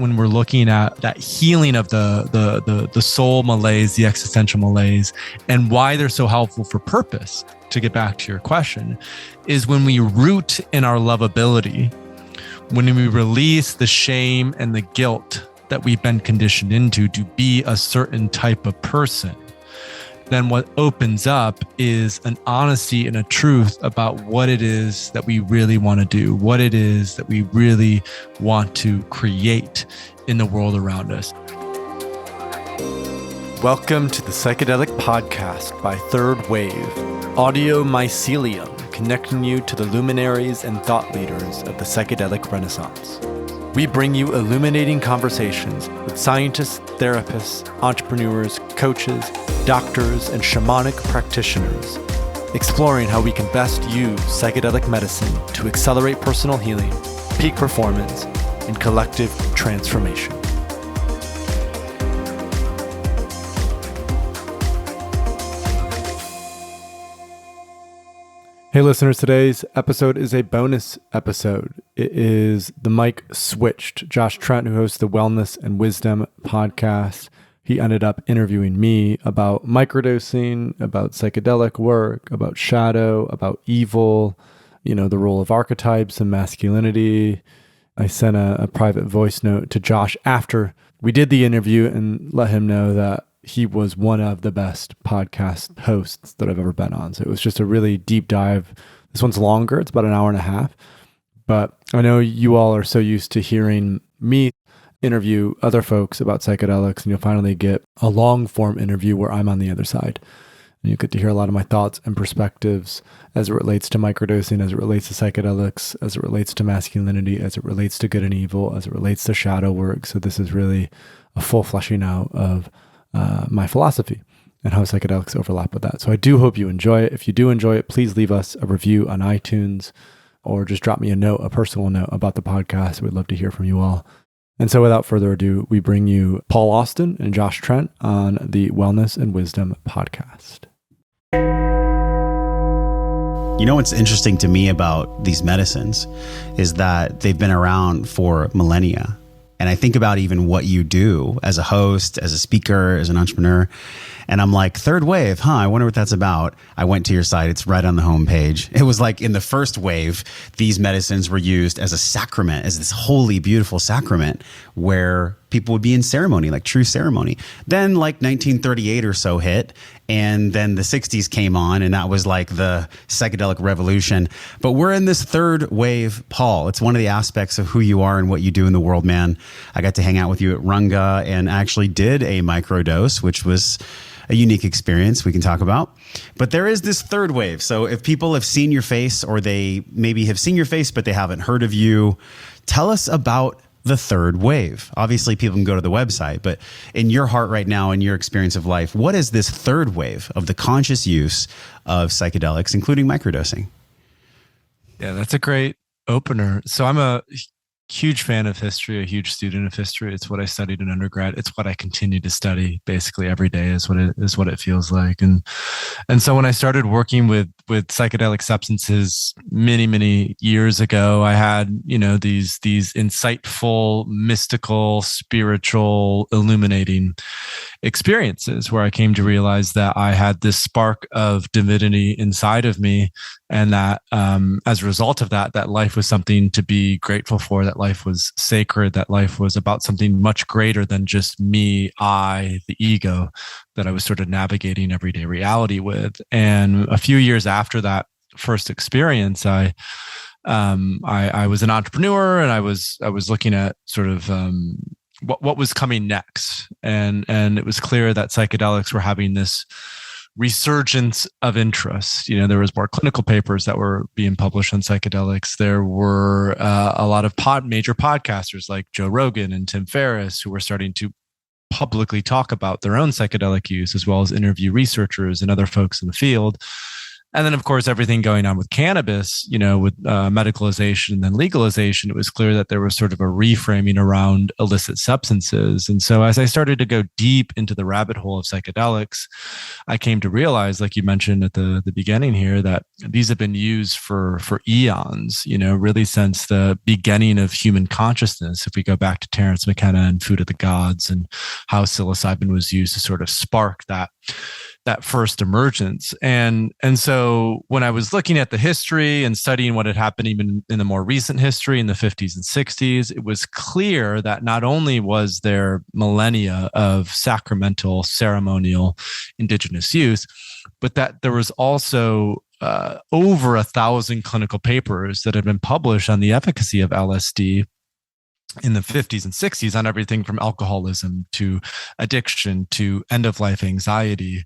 when we're looking at that healing of the soul malaise, the existential malaise, and why they're so helpful for purpose, to get back to your question, is when we root in our lovability, when we release the shame and the guilt that we've been conditioned into to be a certain type of person, then what opens up is an honesty and a truth about what it is that we really want to do, what it is that we really want to create in the world around us. Welcome to the Psychedelic Podcast by Third Wave, audio mycelium, connecting you to the luminaries and thought leaders of the psychedelic renaissance. We bring you illuminating conversations with scientists, therapists, entrepreneurs, coaches, doctors, and shamanic practitioners, exploring how we can best use psychedelic medicine to accelerate personal healing, peak performance, and collective transformation. Hey listeners, today's episode is a bonus episode. It is the mic switched. Josh Trent, who hosts the Wellness and Wisdom podcast, he ended up interviewing me about microdosing, about psychedelic work, about shadow, about evil, the role of archetypes and masculinity. I sent a private voice note to Josh after we did the interview and let him know that he was one of the best podcast hosts that I've ever been on. So it was just a really deep dive. This one's longer. It's about an hour and a half. But I know you all are so used to hearing me interview other folks about psychedelics, and you'll finally get a long form interview where I'm on the other side. And you get to hear a lot of my thoughts and perspectives as it relates to microdosing, as it relates to psychedelics, as it relates to masculinity, as it relates to good and evil, as it relates to shadow work. So this is really a full fleshing out of my philosophy and how psychedelics overlap with that. So I do hope you enjoy it. If you do enjoy it, please leave us a review on iTunes or just drop me a personal note about the podcast. We'd love to hear from you all. And so without further ado, we bring you Paul Austin and Josh Trent on the Wellness and Wisdom podcast. You know what's interesting to me about these medicines is that they've been around for millennia. And I think about even what you do as a host, as a speaker, as an entrepreneur. And I'm like, Third Wave, I wonder what that's about. I went to your site. It's right on the homepage. It was like in the first wave, these medicines were used as a sacrament, as this holy, beautiful sacrament where people would be in ceremony, like true ceremony. Then like 1938 or so hit, and then the 60s came on, and that was like the psychedelic revolution. But we're in this third wave, Paul. It's one of the aspects of who you are and what you do in the world, man. I got to hang out with you at Runga and actually did a microdose, which was a unique experience we can talk about. But there is this third wave. So if people have seen your face, or they maybe have seen your face, but they haven't heard of you, tell us about the third wave. Obviously, people can go to the website, but in your heart right now, in your experience of life, what is this third wave of the conscious use of psychedelics, including microdosing? Yeah, that's a great opener. So I'm a huge fan of history, a huge student of history. It's what I studied in undergrad. It's what I continue to study basically every day is what it feels like. And so when I started working with psychedelic substances many years ago, I had, these insightful, mystical, spiritual, illuminating experiences where I came to realize that I had this spark of divinity inside of me, and that as a result of that life was something to be grateful for, that life was sacred, that life was about something much greater than just me, I, the ego, that I was sort of navigating everyday reality with. And a few years after that first experience, I was an entrepreneur, and I was looking at sort of what was coming next, and it was clear that psychedelics were having this resurgence of interest. There was more clinical papers that were being published on psychedelics. There were a lot of major podcasters like Joe Rogan and Tim Ferriss who were starting to publicly talk about their own psychedelic use, as well as interview researchers and other folks in the field. And then, of course, everything going on with cannabis, with medicalization and then legalization, it was clear that there was sort of a reframing around illicit substances. And so as I started to go deep into the rabbit hole of psychedelics, I came to realize, like you mentioned at the beginning here, that these have been used for eons, really since the beginning of human consciousness. If we go back to Terence McKenna and Food of the Gods and how psilocybin was used to sort of spark that first emergence. And so when I was looking at the history and studying what had happened even in the more recent history in the 50s and 60s, it was clear that not only was there millennia of sacramental, ceremonial, indigenous use, but that there was also over 1,000 clinical papers that had been published on the efficacy of LSD in the 50s and 60s on everything from alcoholism to addiction to end-of-life anxiety.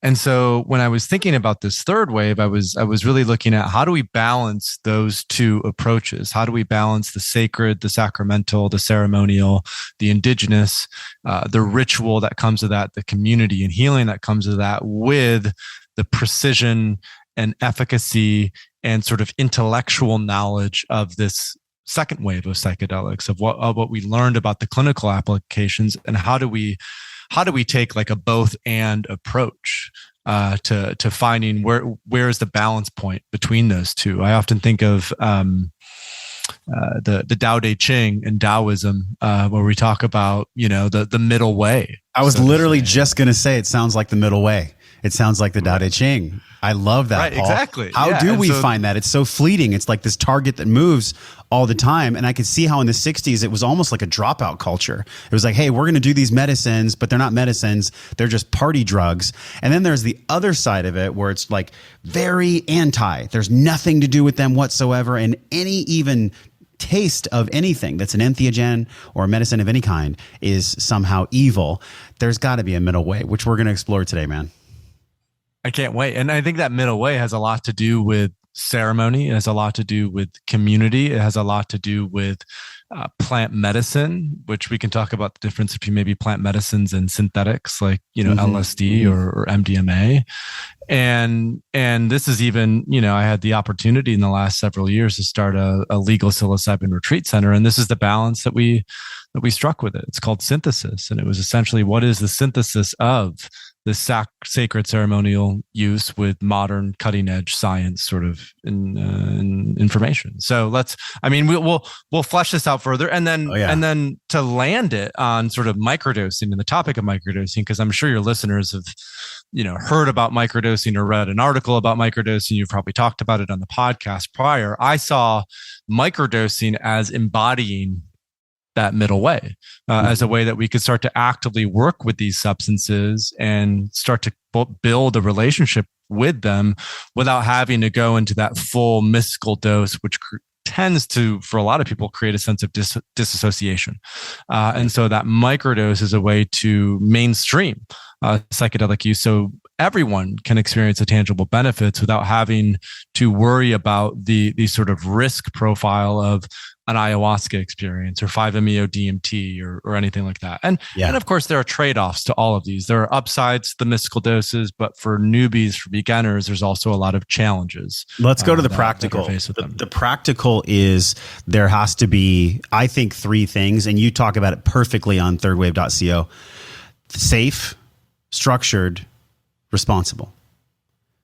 And so when I was thinking about this third wave, I was really looking at how do we balance those two approaches? How do we balance the sacred, the sacramental, the ceremonial, the indigenous, the ritual that comes with that, the community and healing that comes with that, with the precision and efficacy and sort of intellectual knowledge of this second wave of psychedelics, of what we learned about the clinical applications, and how do we take like a both and approach to finding where is the balance point between those two. I often think of the Tao Te Ching and Taoism, where we talk about the middle way. I was literally just going to say it sounds like the middle way. It sounds like the Tao Te Ching. I love that, right, Paul. Exactly. How do we find that? It's so fleeting. It's like this target that moves all the time. And I could see how in the 60s, it was almost like a dropout culture. It was like, hey, we're going to do these medicines, but they're not medicines. They're just party drugs. And then there's the other side of it where it's like very anti. There's nothing to do with them whatsoever. And any even taste of anything that's an entheogen or a medicine of any kind is somehow evil. There's got to be a middle way, which we're going to explore today, man. I can't wait. And I think that middle way has a lot to do with ceremony. It has a lot to do with community. It has a lot to do with plant medicine, which we can talk about the difference between maybe plant medicines and synthetics like, LSD or MDMA. And this is even, I had the opportunity in the last several years to start a legal psilocybin retreat center. And this is the balance that we struck with it. It's called synthesis. And it was essentially, what is the synthesis of the sacred ceremonial use with modern cutting edge science sort of in information. So we'll flesh this out further. And then to land it on sort of microdosing and the topic of microdosing, because I'm sure your listeners have, heard about microdosing or read an article about microdosing. You've probably talked about it on the podcast prior. I saw microdosing as embodying that middle way, as a way that we could start to actively work with these substances and start to build a relationship with them without having to go into that full mystical dose, which tends to, for a lot of people, create a sense of disassociation. And so that microdose is a way to mainstream psychedelic use, so everyone can experience the tangible benefits without having to worry about the sort of risk profile of an ayahuasca experience or 5-MeO-DMT or anything like that. And of course, there are trade-offs to all of these. There are upsides to the mystical doses, but for newbies, for beginners, there's also a lot of challenges. Let's go to the practical. The practical is there has to be, I think, three things, and you talk about it perfectly on thirdwave.co. Safe, structured, responsible.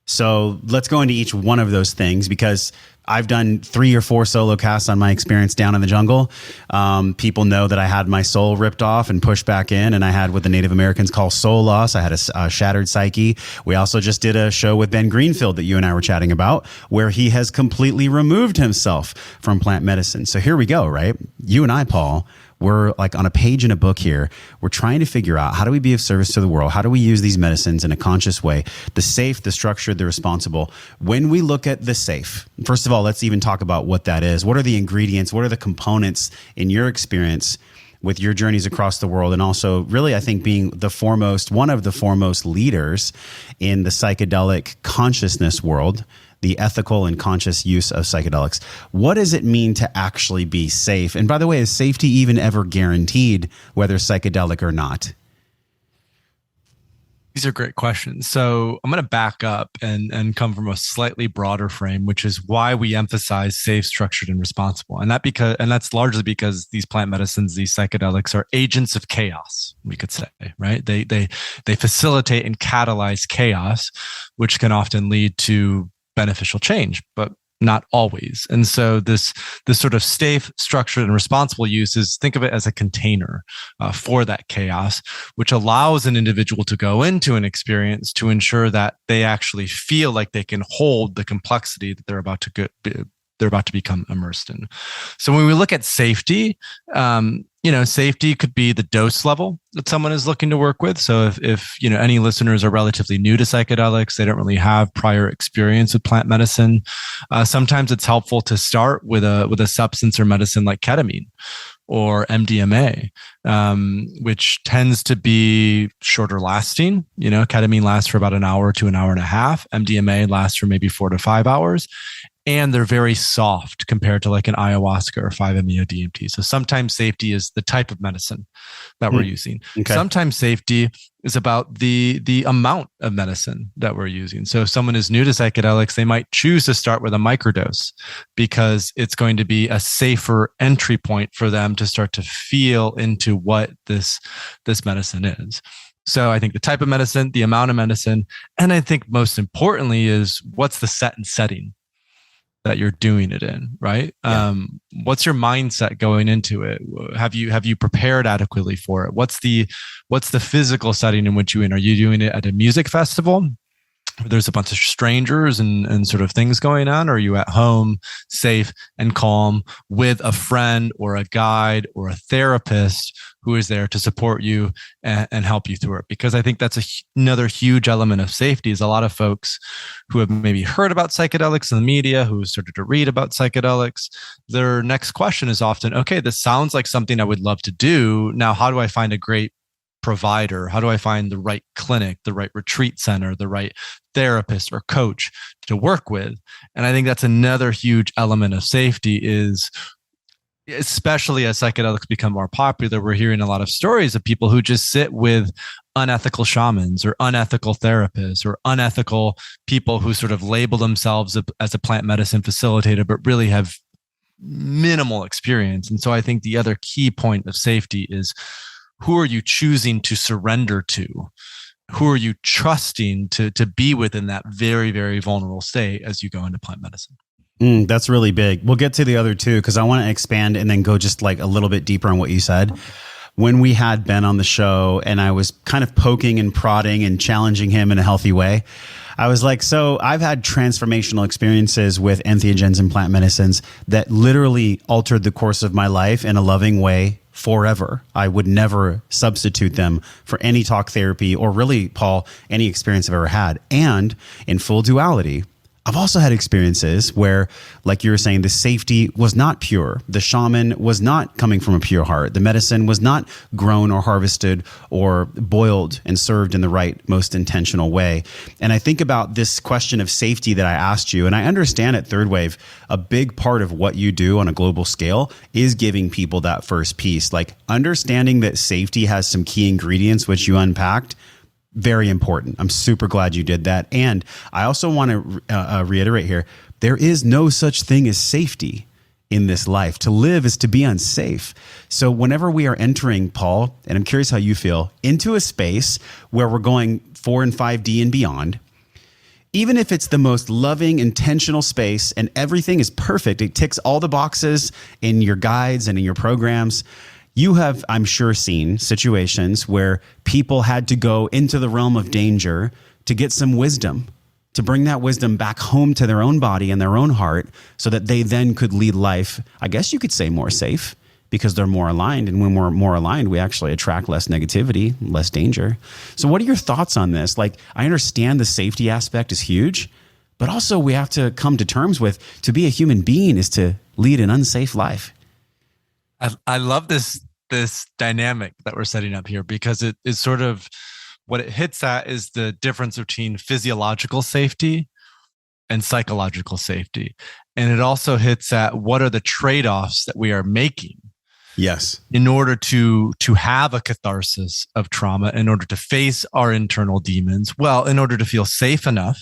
So let's go into each one of those things, because I've done 3 or 4 solo casts on my experience down in the jungle. People know that I had my soul ripped off and pushed back in, and I had what the Native Americans call soul loss. I had a shattered psyche. We also just did a show with Ben Greenfield that you and I were chatting about, where he has completely removed himself from plant medicine. So here we go, right? You and I, Paul, we're like on a page in a book here. We're trying to figure out, how do we be of service to the world? How do we use these medicines in a conscious way? The safe, the structured, the responsible. When we look at the safe, first of all, let's even talk about what that is. What are the ingredients? What are the components in your experience with your journeys across the world? And also really, I think, being one of the foremost leaders in the psychedelic consciousness world, the ethical and conscious use of psychedelics. What does it mean to actually be safe? And by the way, is safety even ever guaranteed, whether psychedelic or not? These are great questions. So I'm going to back up and come from a slightly broader frame, which is why we emphasize safe, structured, and responsible. And that's largely because these plant medicines, these psychedelics, are agents of chaos, we could say, right? They facilitate and catalyze chaos, which can often lead to beneficial change, but not always. And so this sort of safe, structured, and responsible use is, think of it as a container for that chaos, which allows an individual to go into an experience to ensure that they actually feel like they can hold the complexity that they're about to become immersed in. So when we look at safety, safety could be the dose level that someone is looking to work with. So if any listeners are relatively new to psychedelics, they don't really have prior experience with plant medicine. Sometimes it's helpful to start with a substance or medicine like ketamine or MDMA, which tends to be shorter lasting. Ketamine lasts for about an hour to an hour and a half. MDMA lasts for maybe 4 to 5 hours. And they're very soft compared to like an ayahuasca or 5-MeO DMT. So sometimes safety is the type of medicine that we're using. Okay. Sometimes safety is about the amount of medicine that we're using. So if someone is new to psychedelics, they might choose to start with a microdose because it's going to be a safer entry point for them to start to feel into what this medicine is. So I think the type of medicine, the amount of medicine, and I think most importantly is what's the set and setting that you're doing it in, right? Yeah. What's your mindset going into it? Have you prepared adequately for it? What's the physical setting in which you're in? Are you doing it at a music festival where there's a bunch of strangers and sort of things going on? Or are you at home, safe and calm with a friend or a guide or a therapist who is there to support you and help you through it? Because I think that's another huge element of safety is a lot of folks who have maybe heard about psychedelics in the media, who started to read about psychedelics. Their next question is often, okay, this sounds like something I would love to do. Now, how do I find a great provider? How do I find the right clinic, the right retreat center, the right therapist or coach to work with? And I think that's another huge element of safety is, especially as psychedelics become more popular, we're hearing a lot of stories of people who just sit with unethical shamans or unethical therapists or unethical people who sort of label themselves as a plant medicine facilitator, but really have minimal experience. And so I think the other key point of safety is, who are you choosing to surrender to? Who are you trusting to be within that very, very vulnerable state as you go into plant medicine? That's really big. We'll get to the other two because I want to expand and then go just like a little bit deeper on what you said. When we had Ben on the show and I was kind of poking and prodding and challenging him in a healthy way, I was like, so I've had transformational experiences with entheogens and plant medicines that literally altered the course of my life in a loving way forever. I would never substitute them for any talk therapy or really, Paul, any experience I've ever had. And in full duality, I've also had experiences where, like you were saying, the safety was not pure. The shaman was not coming from a pure heart. The medicine was not grown or harvested or boiled and served in the right, most intentional way. And I think about this question of safety that I asked you, and I understand at Third Wave, a big part of what you do on a global scale is giving people that first piece, like understanding that safety has some key ingredients, which you unpacked. Very important. I'm super glad you did that. And I also want to reiterate here, there is no such thing as safety in this life. To live is to be unsafe. So whenever we are entering, Paul, and I'm curious how you feel, into a space where we're going 4 and 5D and beyond, even if it's the most loving, intentional space and everything is perfect, it ticks all the boxes in your guides and in your programs, you have, I'm sure, seen situations where people had to go into the realm of danger to get some wisdom, to bring that wisdom back home to their own body and their own heart so that they then could lead life, I guess you could say, more safe because they're more aligned. And when we're more aligned, we actually attract less negativity, less danger. So what are your thoughts on this? Like, I understand the safety aspect is huge, but also we have to come to terms with, to be a human being is to lead an unsafe life. I love this dynamic that we're setting up here because it is sort of what it hits at is the difference between physiological safety and psychological safety. And it also hits at what are the trade-offs that we are making Yes. in order to have a catharsis of trauma, in order to face our internal demons, well, in order to feel safe enough,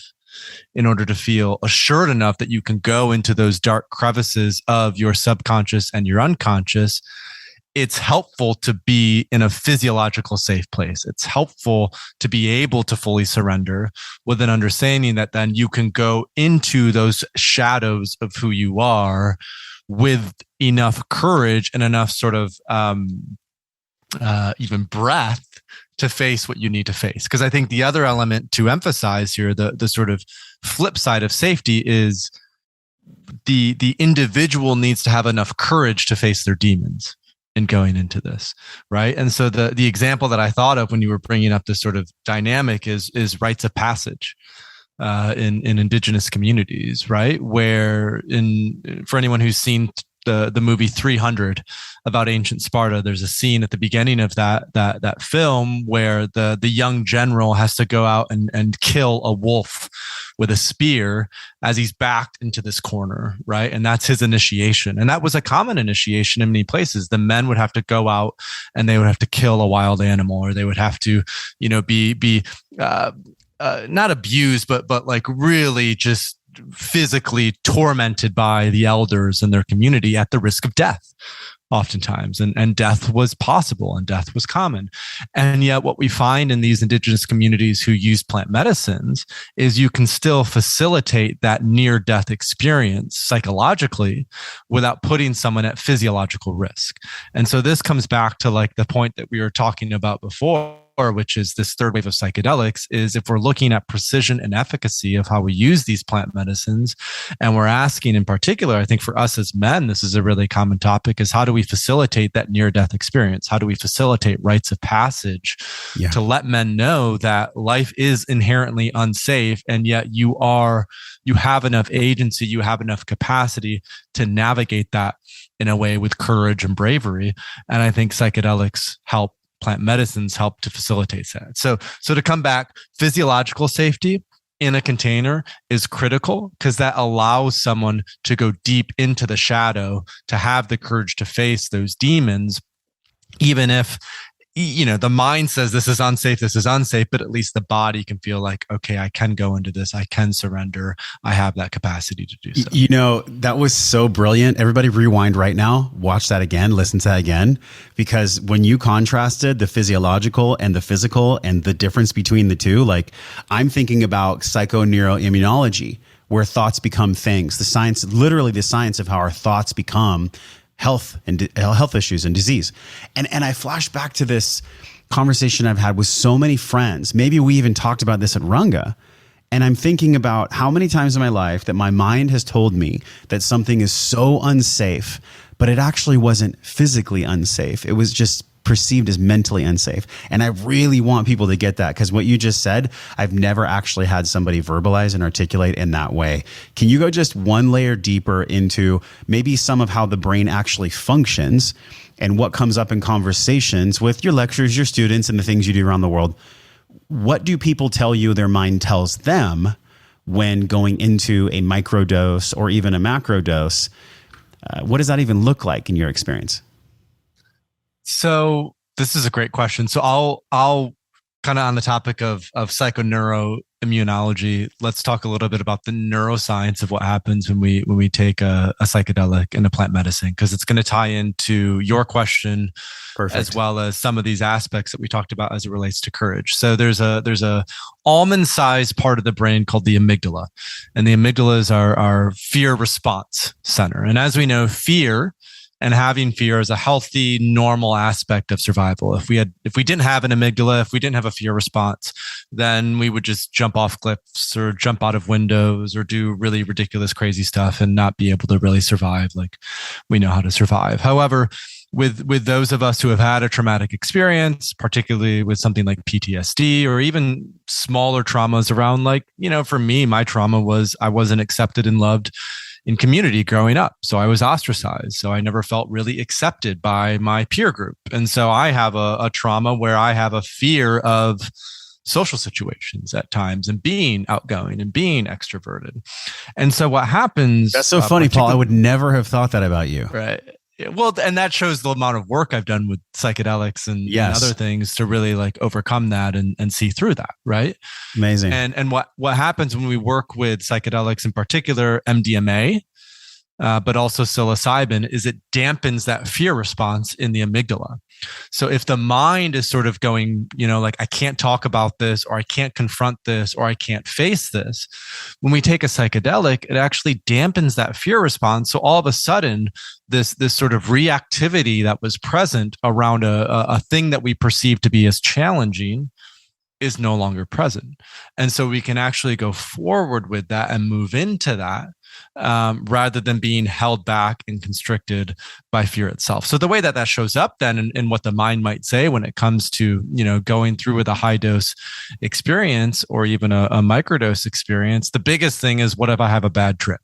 in order to feel assured enough that you can go into those dark crevices of your subconscious and your unconscious, it's helpful to be in a physiological safe place. It's helpful to be able to fully surrender with an understanding that then you can go into those shadows of who you are with enough courage and enough sort of even breath to face what you need to face. Because I think the other element to emphasize here, the sort of flip side of safety, is the individual needs to have enough courage to face their demons in going into this, right? And so the example that I thought of when you were bringing up this sort of dynamic is rites of passage in indigenous communities, right? Where for anyone who's seen the movie 300 about ancient Sparta, there's a scene at the beginning of that film where the young general has to go out and kill a wolf with a spear as he's backed into this corner, right? And that's his initiation. And that was a common initiation in many places. The men would have to go out and they would have to kill a wild animal, or they would have to, be not abused, but like really just physically tormented by the elders in their community at the risk of death oftentimes. And death was possible and death was common. And yet what we find in these indigenous communities who use plant medicines is you can still facilitate that near-death experience psychologically without putting someone at physiological risk. And so this comes back to like the point that we were talking about before, which is this third wave of psychedelics, is if we're looking at precision and efficacy of how we use these plant medicines, and we're asking in particular, I think for us as men, this is a really common topic, is how do we facilitate that near-death experience? How do we facilitate rites of passage to let men know that life is inherently unsafe, and yet you have enough agency, you have enough capacity to navigate that in a way with courage and bravery. And I think psychedelics help, plant medicines help to facilitate that. So to come back, physiological safety in a container is critical because that allows someone to go deep into the shadow, to have the courage to face those demons, even if the mind says this is unsafe, but at least the body can feel like, okay, I can go into this, I can surrender, I have that capacity to do so. That was so brilliant. Everybody rewind right now, watch that again, listen to that again, because when you contrasted the physiological and the physical and the difference between the two, like I'm thinking about psychoneuroimmunology, where thoughts become things, literally the science of how our thoughts become health and health issues and disease. And I flash back to this conversation I've had with so many friends. Maybe we even talked about this at Runga. And I'm thinking about how many times in my life that my mind has told me that something is so unsafe, but it actually wasn't physically unsafe. It was just perceived as mentally unsafe. And I really want people to get that, because what you just said, I've never actually had somebody verbalize and articulate in that way. Can you go just one layer deeper into maybe some of how the brain actually functions and what comes up in conversations with your lecturers, your students, and the things you do around the world? What do people tell you their mind tells them when going into a microdose or even a macrodose? What does that even look like in your experience? So this is a great question. So I'll kind of on the topic of psychoneuroimmunology, let's talk a little bit about the neuroscience of what happens when we take a psychedelic and a plant medicine, because it's going to tie into your question. Perfect. As well as some of these aspects that we talked about as it relates to courage. So there's a almond-sized part of the brain called the amygdala, and the amygdala is our fear response center. And as we know, fear and having fear is a healthy, normal aspect of survival. If we didn't have an amygdala, if we didn't have a fear response, then we would just jump off cliffs or jump out of windows or do really ridiculous, crazy stuff and not be able to really survive like we know how to survive. However, with those of us who have had a traumatic experience, particularly with something like PTSD or even smaller traumas around, like, for me, my trauma was I wasn't accepted and loved in community growing up. So I was ostracized. So I never felt really accepted by my peer group. And so I have a trauma where I have a fear of social situations at times and being outgoing and being extroverted. And so what happens... That's so funny, Paul. I would never have thought that about you. Right. Yeah, well, and that shows the amount of work I've done with psychedelics and other things to really like overcome that and see through that, right? Amazing. And what happens when we work with psychedelics, in particular MDMA, but also psilocybin, is it dampens that fear response in the amygdala. So if the mind is sort of going, like, I can't talk about this, or I can't confront this, or I can't face this, when we take a psychedelic, it actually dampens that fear response. So all of a sudden, this sort of reactivity that was present around a thing that we perceive to be as challenging is no longer present. And so we can actually go forward with that and move into that, rather than being held back and constricted by fear itself. So the way that shows up then in what the mind might say when it comes to, going through with a high dose experience or even a microdose experience, the biggest thing is, what if I have a bad trip?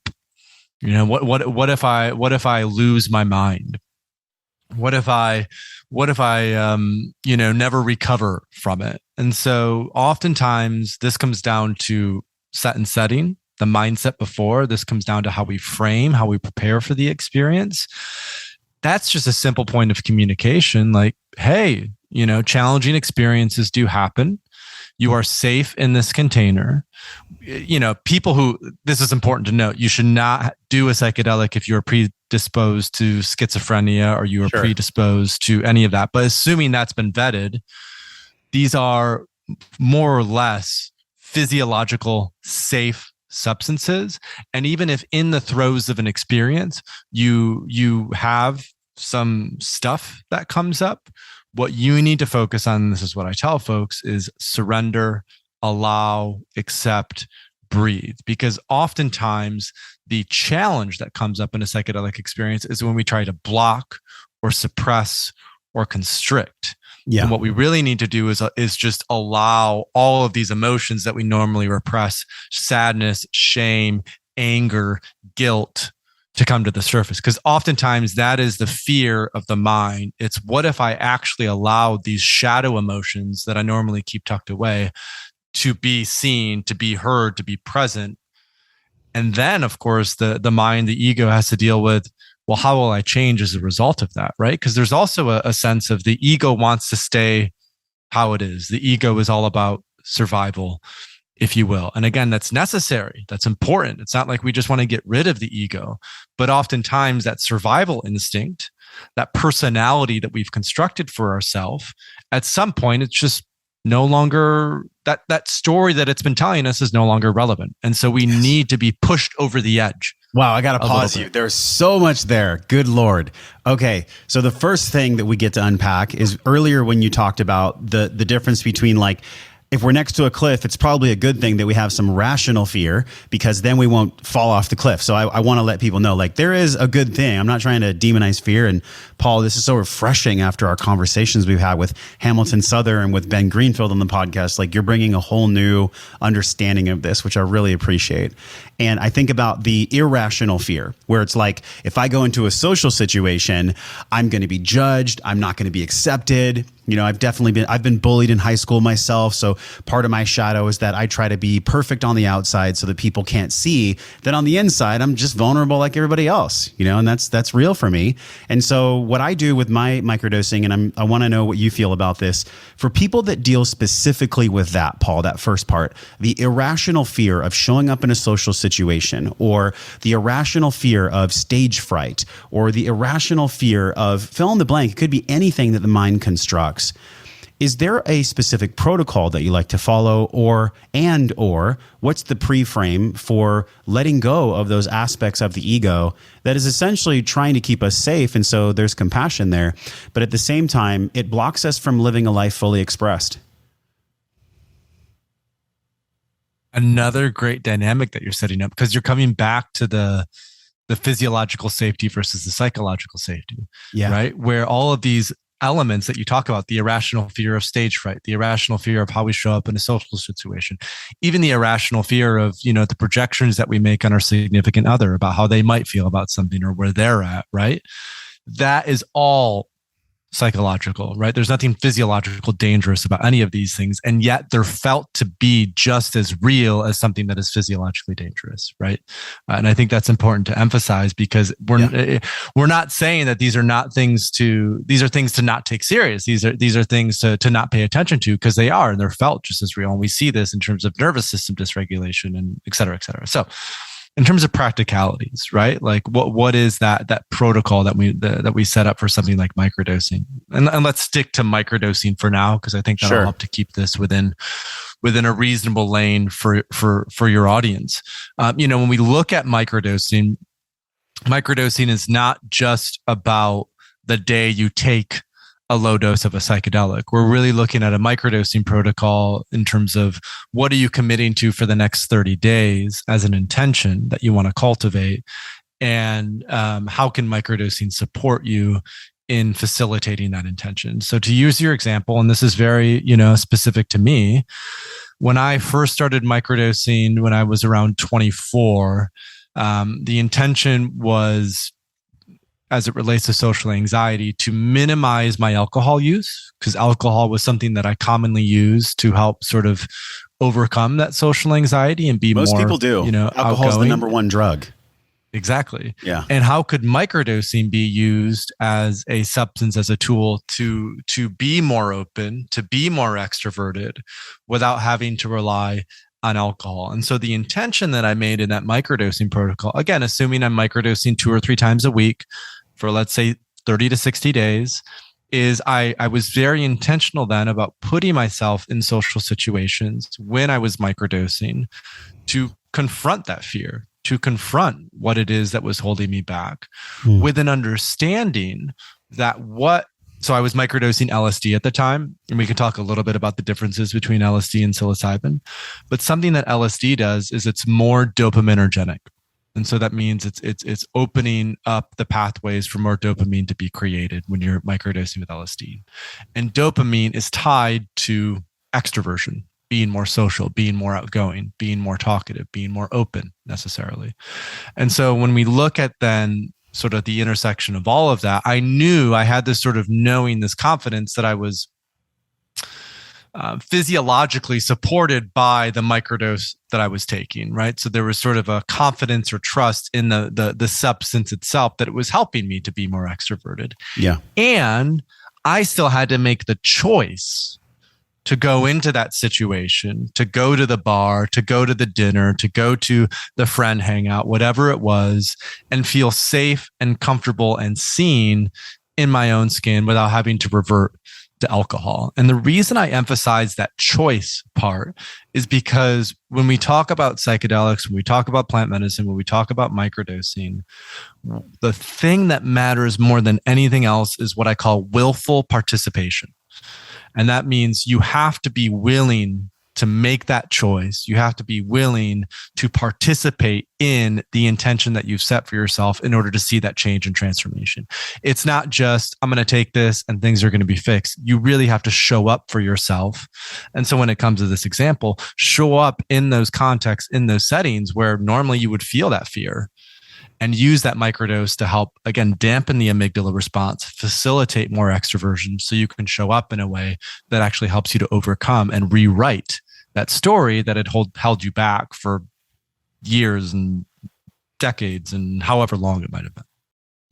What if I lose my mind? What if I never recover from it? And so oftentimes this comes down to set and setting, the mindset before. This comes down to how we frame, how we prepare for the experience. That's just a simple point of communication. Like, hey, challenging experiences do happen. You are safe in this container. People who, this is important to note, you should not do a psychedelic if you're predisposed to schizophrenia or you are predisposed to any of that. But assuming that's been vetted, these are more or less physiological, safe substances. And even if in the throes of an experience, you have some stuff that comes up, what you need to focus on, this is what I tell folks, is surrender, allow, accept, breathe. Because oftentimes the challenge that comes up in a psychedelic experience is when we try to block or suppress or constrict. Yeah. And what we really need to do is just allow all of these emotions that we normally repress, sadness, shame, anger, guilt, to come to the surface. Because oftentimes that is the fear of the mind. It's, what if I actually allowed these shadow emotions that I normally keep tucked away to be seen, to be heard, to be present? And then, of course, the mind, the ego has to deal with, well, how will I change as a result of that, right? Because there's also a sense of the ego wants to stay how it is. The ego is all about survival, if you will. And again, that's necessary. That's important. It's not like we just want to get rid of the ego, but oftentimes that survival instinct, that personality that we've constructed for ourselves, at some point, it's just no longer, that story that it's been telling us is no longer relevant. And so we need to be pushed over the edge. Wow, I got to pause you. There's so much there. Good Lord. Okay, so the first thing that we get to unpack is earlier when you talked about the difference between, like, if we're next to a cliff, it's probably a good thing that we have some rational fear, because then we won't fall off the cliff. So I want to let people know, like, there is a good thing. I'm not trying to demonize fear. And Paul, this is so refreshing after our conversations we've had with Hamilton Souther and with Ben Greenfield on the podcast. Like, you're bringing a whole new understanding of this, which I really appreciate. And I think about the irrational fear, where it's like, if I go into a social situation, I'm going to be judged. I'm not going to be accepted. I've been bullied in high school myself. So part of my shadow is that I try to be perfect on the outside so that people can't see that on the inside, I'm just vulnerable like everybody else, and that's real for me. And so what I do with my microdosing, and I want to know what you feel about this, for people that deal specifically with that, Paul, that first part, the irrational fear of showing up in a social situation, or the irrational fear of stage fright, or the irrational fear of fill in the blank. It could be anything that the mind constructs. Is there a specific protocol that you like to follow, or what's the pre-frame for letting go of those aspects of the ego that is essentially trying to keep us safe? And so there's compassion there, but at the same time, it blocks us from living a life fully expressed. Another great dynamic that you're setting up, because you're coming back to the physiological safety versus the psychological safety, right? Where all of these elements that you talk about, the irrational fear of stage fright, the irrational fear of how we show up in a social situation, even the irrational fear of, the projections that we make on our significant other about how they might feel about something or where they're at, right? That is all psychological, right? There's nothing physiological dangerous about any of these things. And yet they're felt to be just as real as something that is physiologically dangerous, right? And I think that's important to emphasize, because we're not saying that these are things to not take serious. These are things to not pay attention to, because they are, and they're felt just as real. And we see this in terms of nervous system dysregulation and et cetera, et cetera. So in terms of practicalities, right? Like what is that protocol that we set up for something like microdosing? And let's stick to microdosing for now, because I think that'll help to keep this within a reasonable lane for your audience. When we look at microdosing is not just about the day you take a low dose of a psychedelic. We're really looking at a microdosing protocol in terms of what are you committing to for the next 30 days as an intention that you want to cultivate, and how can microdosing support you in facilitating that intention. So to use your example, and this is very specific to me, when I first started microdosing when I was around 24, the intention was, as it relates to social anxiety, to minimize my alcohol use, because alcohol was something that I commonly used to help sort of overcome that social anxiety and be Most more, people do. Alcohol is the number one drug. Exactly. Yeah. And how could microdosing be used as a substance, as a tool to be more open, to be more extroverted without having to rely on alcohol? And so the intention that I made in that microdosing protocol, again, assuming I'm microdosing 2 or 3 times a week for, let's say, 30 to 60 days, is I was very intentional then about putting myself in social situations when I was microdosing to confront that fear, to confront what it is that was holding me back, with an understanding that so I was microdosing LSD at the time, and we can talk a little bit about the differences between LSD and psilocybin. But something that LSD does is it's more dopaminergic. And so that means it's opening up the pathways for more dopamine to be created when you're microdosing with LSD. And dopamine is tied to extroversion, being more social, being more outgoing, being more talkative, being more open necessarily. And so when we look at then sort of the intersection of all of that, I knew I had this sort of knowing, this confidence that I was physiologically supported by the microdose that I was taking, right? So there was sort of a confidence or trust in the substance itself that it was helping me to be more extroverted. Yeah. And I still had to make the choice to go into that situation, to go to the bar, to go to the dinner, to go to the friend hangout, whatever it was, and feel safe and comfortable and seen in my own skin without having to revert to alcohol. And the reason I emphasize that choice part is because when we talk about psychedelics, when we talk about plant medicine, when we talk about microdosing, the thing that matters more than anything else is what I call willful participation. And that means you have to be willing to make that choice. You have to be willing to participate in the intention that you've set for yourself in order to see that change and transformation. It's not just, I'm going to take this and things are going to be fixed. You really have to show up for yourself. And so when it comes to this example, show up in those contexts, in those settings where normally you would feel that fear, and use that microdose to help, again, dampen the amygdala response, facilitate more extroversion so you can show up in a way that actually helps you to overcome and rewrite that story that had held you back for years and decades and however long it might have been.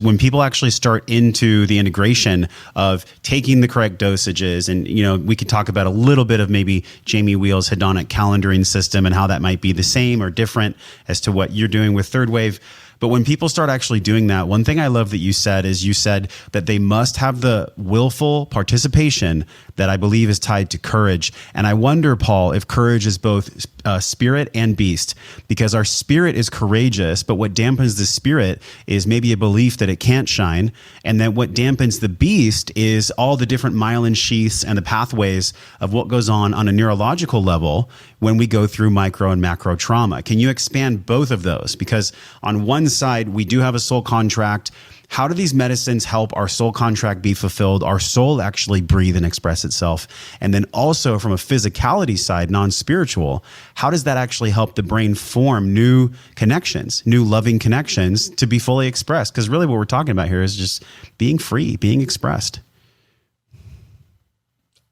When people actually start into the integration of taking the correct dosages, and we could talk about a little bit of maybe Jamie Wheel's hedonic calendaring system and how that might be the same or different as to what you're doing with Third Wave. But when people start actually doing that, one thing I love that you said is you said that they must have the willful participation that I believe is tied to courage. And I wonder, Paul, if courage is both spirit and beast, because our spirit is courageous, but what dampens the spirit is maybe a belief that it can't shine. And then what dampens the beast is all the different myelin sheaths and the pathways of what goes on a neurological level when we go through micro and macro trauma. Can you expand both of those? Because on one side, we do have a soul contract. How do these medicines help our soul contract be fulfilled, our soul actually breathe and express itself? And then also from a physicality side, non-spiritual, how does that actually help the brain form new connections, new loving connections to be fully expressed? Because really what we're talking about here is just being free, being expressed.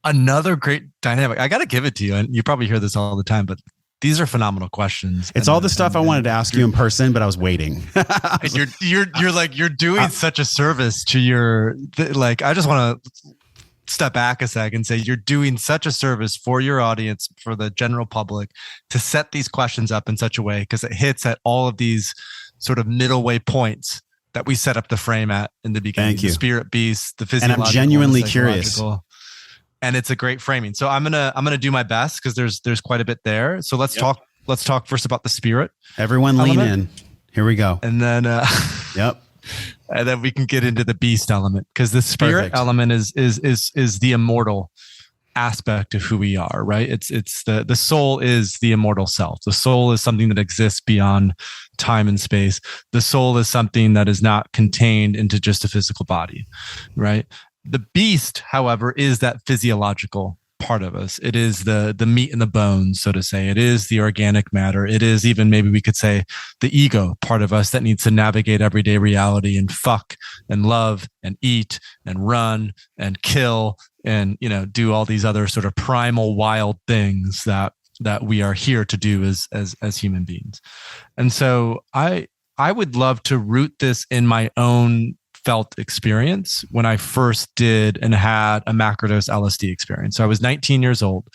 Another great dynamic. I got to give it to you, and you probably hear this all the time, but these are phenomenal questions. It's all the stuff I wanted to ask you in person, but I was waiting. You're doing such a service to I just want to step back a sec and say you're doing such a service for your audience, for the general public, to set these questions up in such a way, because it hits at all of these sort of middle way points that we set up the frame at in the beginning. Thank you. The spirit beast, the physiological, and I'm genuinely curious. And it's a great framing. So I'm gonna do my best, because there's quite a bit there. So let's talk first about the spirit. Everyone lean in. Here we go. And then yep. And then we can get into the beast element, because the spirit element is the immortal aspect of who we are, right? It's the soul is the immortal self. The soul is something that exists beyond time and space. The soul is something that is not contained into just a physical body, right? The beast, however, is that physiological part of us. It is the meat and the bones, so to say. It is the organic matter. It is even, maybe we could say, the ego part of us that needs to navigate everyday reality and fuck and love and eat and run and kill and, do all these other sort of primal wild things that we are here to do as human beings. And so I would love to root this in my own felt experience when I first did and had a macrodose LSD experience. So I was 19 years old,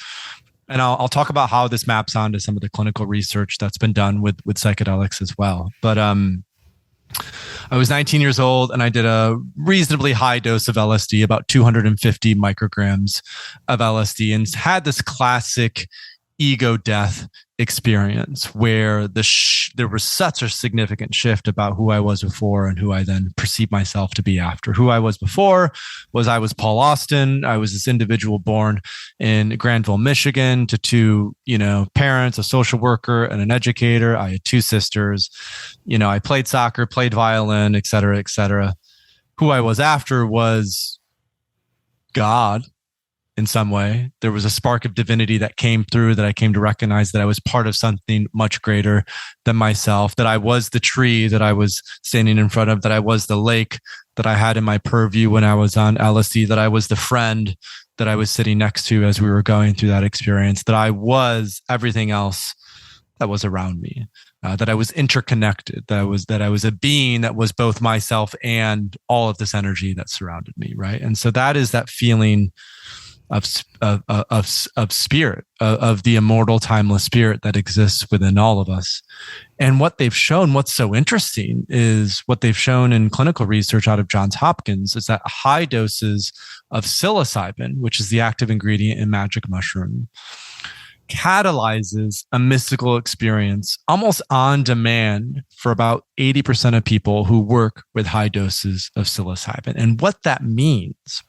and I'll talk about how this maps onto some of the clinical research that's been done with psychedelics as well. But I was 19 years old, and I did a reasonably high dose of LSD, about 250 micrograms of LSD, and had this classic ego death experience where there was such a significant shift about who I was before and who I then perceived myself to be after. Who I was before was I was Paul Austin. I was this individual born in Granville, Michigan, to two, parents, a social worker and an educator. I had two sisters. I played soccer, played violin, et cetera, et cetera. Who I was after was God. In some way, there was a spark of divinity that came through, that I came to recognize that I was part of something much greater than myself, that I was the tree that I was standing in front of, that I was the lake that I had in my purview when I was on LSD, that I was the friend that I was sitting next to as we were going through that experience, that I was everything else that was around me, that I was interconnected, that I was a being that was both myself and all of this energy that surrounded me, right? And so that is that feeling of spirit, of the immortal, timeless spirit that exists within all of us. And what they've shown, what's so interesting is what they've shown in clinical research out of Johns Hopkins, is that high doses of psilocybin, which is the active ingredient in magic mushroom, catalyzes a mystical experience almost on demand for about 80% of people who work with high doses of psilocybin. And what that means,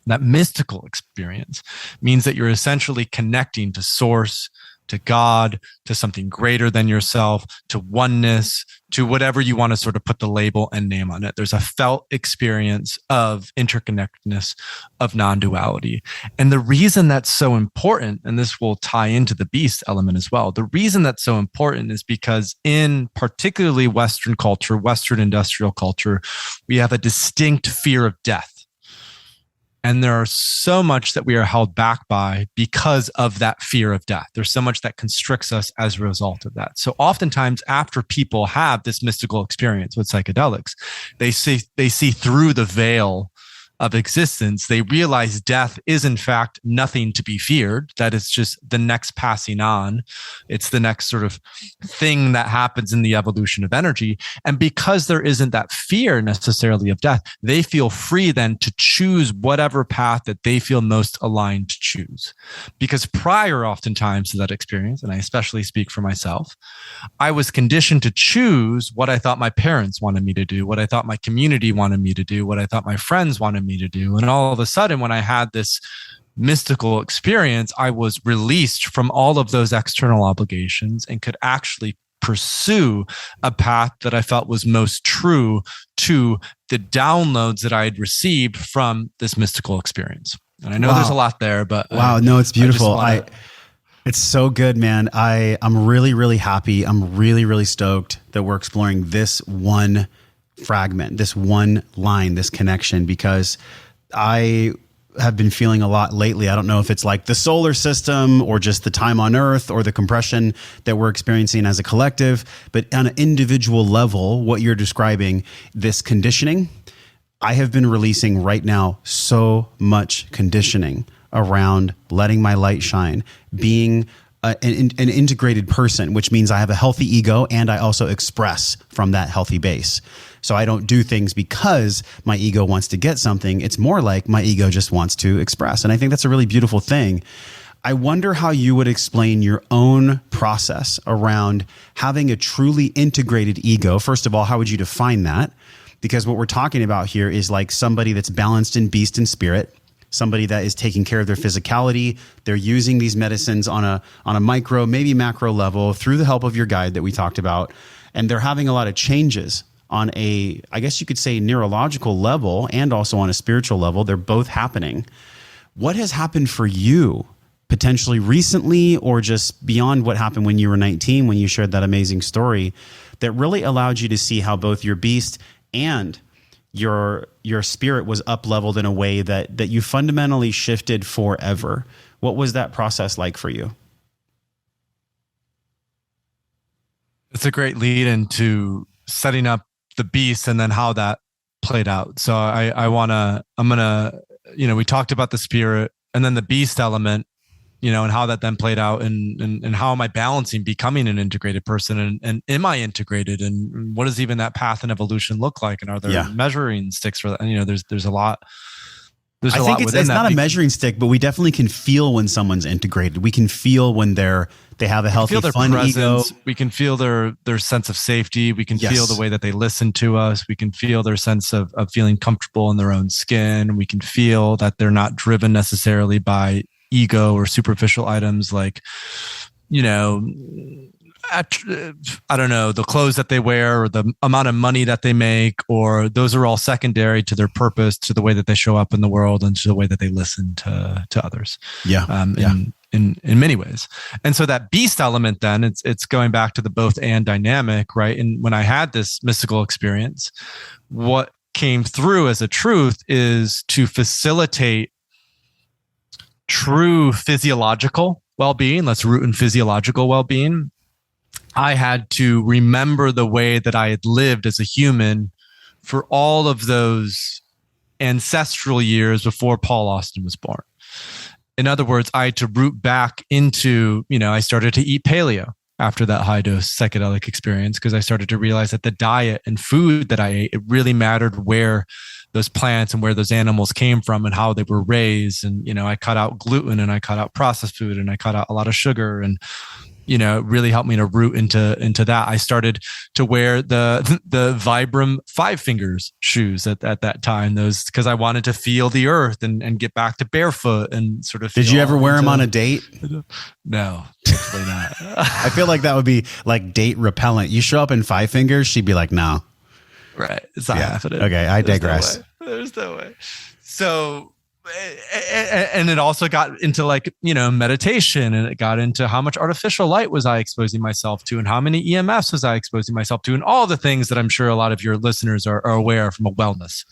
that mystical experience, means that you're essentially connecting to source, to God, to something greater than yourself, to oneness, to whatever you want to sort of put the label and name on it. There's a felt experience of interconnectedness, of non-duality. And the reason that's so important, and this will tie into the beast element as well, the reason that's so important is because in particularly Western culture, Western industrial culture, we have a distinct fear of death. And there are so much that we are held back by because of that fear of death. There's so much that constricts us as a result of that. So oftentimes after people have this mystical experience with psychedelics, they see through the veil of existence. They realize death is in fact nothing to be feared, that it's just the next passing on. It's the next sort of thing that happens in the evolution of energy. And because there isn't that fear necessarily of death, they feel free then to choose whatever path that they feel most aligned to choose. Because prior oftentimes to that experience, and I especially speak for myself, I was conditioned to choose what I thought my parents wanted me to do, what I thought my community wanted me to do, what I thought my friends wanted me to do. And all of a sudden, when I had this mystical experience, I was released from all of those external obligations and could actually pursue a path that I felt was most true to the downloads that I had received from this mystical experience. And I know there's a lot there, but wow, no, it's beautiful. It's so good, man. I'm really, really happy. I'm really, really stoked that we're exploring this one fragment, this one line, this connection, because I have been feeling a lot lately. I don't know if it's like the solar system or just the time on Earth or the compression that we're experiencing as a collective, but on an individual level, what you're describing, this conditioning, I have been releasing right now so much conditioning around letting my light shine, being an integrated person, which means I have a healthy ego and I also express from that healthy base. So I don't do things because my ego wants to get something. It's more like my ego just wants to express. And I think that's a really beautiful thing. I wonder how you would explain your own process around having a truly integrated ego. First of all, how would you define that? Because what we're talking about here is like somebody that's balanced in beast and spirit, somebody that is taking care of their physicality. They're using these medicines on a micro, maybe macro level through the help of your guide that we talked about. And they're having a lot of changes on a, I guess you could say, neurological level and also on a spiritual level. They're both happening. What has happened for you potentially recently or just beyond what happened when you were 19, when you shared that amazing story that really allowed you to see how both your beast and your spirit was up-leveled in a way that you fundamentally shifted forever? What was that process like for you? It's a great lead into setting up the beast and then how that played out. So we talked about the spirit and then the beast element, and how that then played out and how am I balancing becoming an integrated person and am I integrated and what does even that path and evolution look like? And are there measuring sticks for that? And, there's a lot. I think it's not a measuring stick, but we definitely can feel when someone's integrated. We can feel when they have a healthy, fun ego. We can feel their sense of safety. We can feel the way that they listen to us. We can feel their sense of feeling comfortable in their own skin. We can feel that they're not driven necessarily by ego or superficial items like, I don't know, the clothes that they wear or the amount of money that they make, or those are all secondary to their purpose, to the way that they show up in the world and to the way that they listen to others. In many ways. And so that beast element, then it's going back to the both and dynamic, right? And when I had this mystical experience, what came through as a truth is to facilitate true physiological well-being. Let's root in physiological well-being. I had to remember the way that I had lived as a human for all of those ancestral years before Paul Austin was born. In other words, I had to root back into, I started to eat paleo after that high dose psychedelic experience because I started to realize that the diet and food that I ate, it really mattered where those plants and where those animals came from and how they were raised. And, I cut out gluten and I cut out processed food and I cut out a lot of sugar and, it really helped me to root into that. I started to wear the Vibram 5 fingers shoes at that time, those because I wanted to feel the earth and get back to barefoot and sort of. Did you ever wear them on a date? No, totally not. I feel like that would be like date repellent. You show up in 5 fingers, she'd be like, no. Right. It's not happening. Okay. I digress. There's no way. So, and it also got into meditation, and it got into how much artificial light was I exposing myself to and how many EMFs was I exposing myself to and all the things that I'm sure a lot of your listeners are aware from a wellness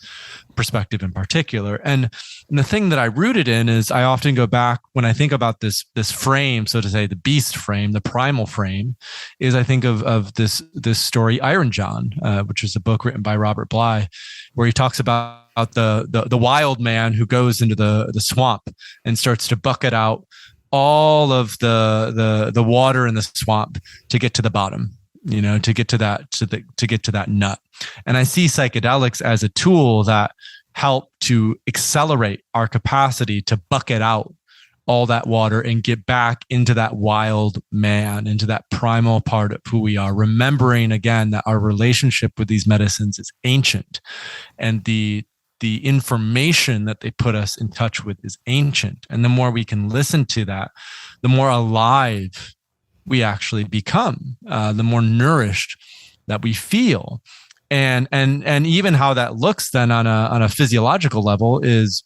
perspective in particular. And the thing that I rooted in is I often go back when I think about this frame, so to say, the beast frame, the primal frame, is I think of this story, Iron John, which is a book written by Robert Bly, where he talks about the wild man who goes into the swamp and starts to bucket out all of the water in the swamp to get to the bottom, to get to that nut. And I see psychedelics as a tool that help to accelerate our capacity to bucket out all that water and get back into that wild man, into that primal part of who we are, remembering again that our relationship with these medicines is ancient and the information that they put us in touch with is ancient. And the more we can listen to that, the more alive we actually become, the more nourished that we feel. And even how that looks then on a physiological level is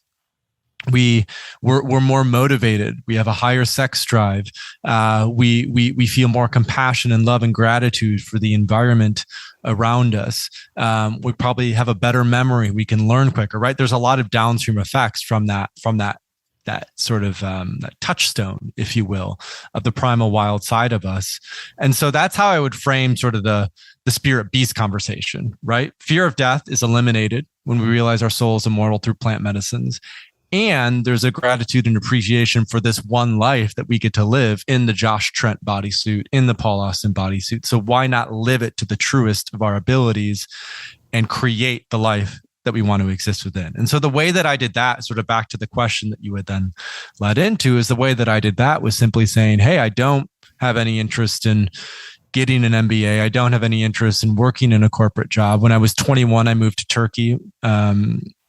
we're more motivated. We have a higher sex drive. We feel more compassion and love and gratitude for the environment around us. We probably have a better memory. We can learn quicker, right? There's a lot of downstream effects from that sort of that touchstone, if you will, of the primal wild side of us. And so that's how I would frame sort of the spirit beast conversation, right? Fear of death is eliminated when we realize our soul is immortal through plant medicines. And there's a gratitude and appreciation for this one life that we get to live in the Josh Trent bodysuit, in the Paul Austin bodysuit. So why not live it to the truest of our abilities and create the life that we want to exist within? And so the way that I did that, sort of back to the question that you had then led into, is the way that I did that was simply saying, hey, I don't have any interest in getting an MBA. I don't have any interest in working in a corporate job. When I was 21, I moved to Turkey.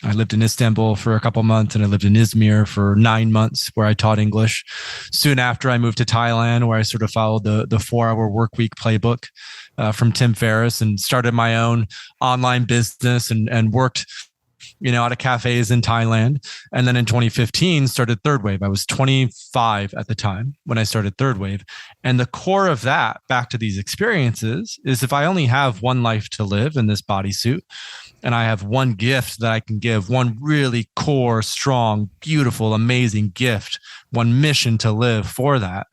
I lived in Istanbul for a couple months, and I lived in Izmir for 9 months, where I taught English. Soon after, I moved to Thailand, where I sort of followed the 4-hour work week playbook from Tim Ferriss, and started my own online business and worked out of cafes in Thailand. And then in 2015, started Third Wave. I was 25 at the time when I started Third Wave. And the core of that, back to these experiences, is if I only have one life to live in this bodysuit, and I have one gift that I can give, one really core, strong, beautiful, amazing gift, one mission to live for that,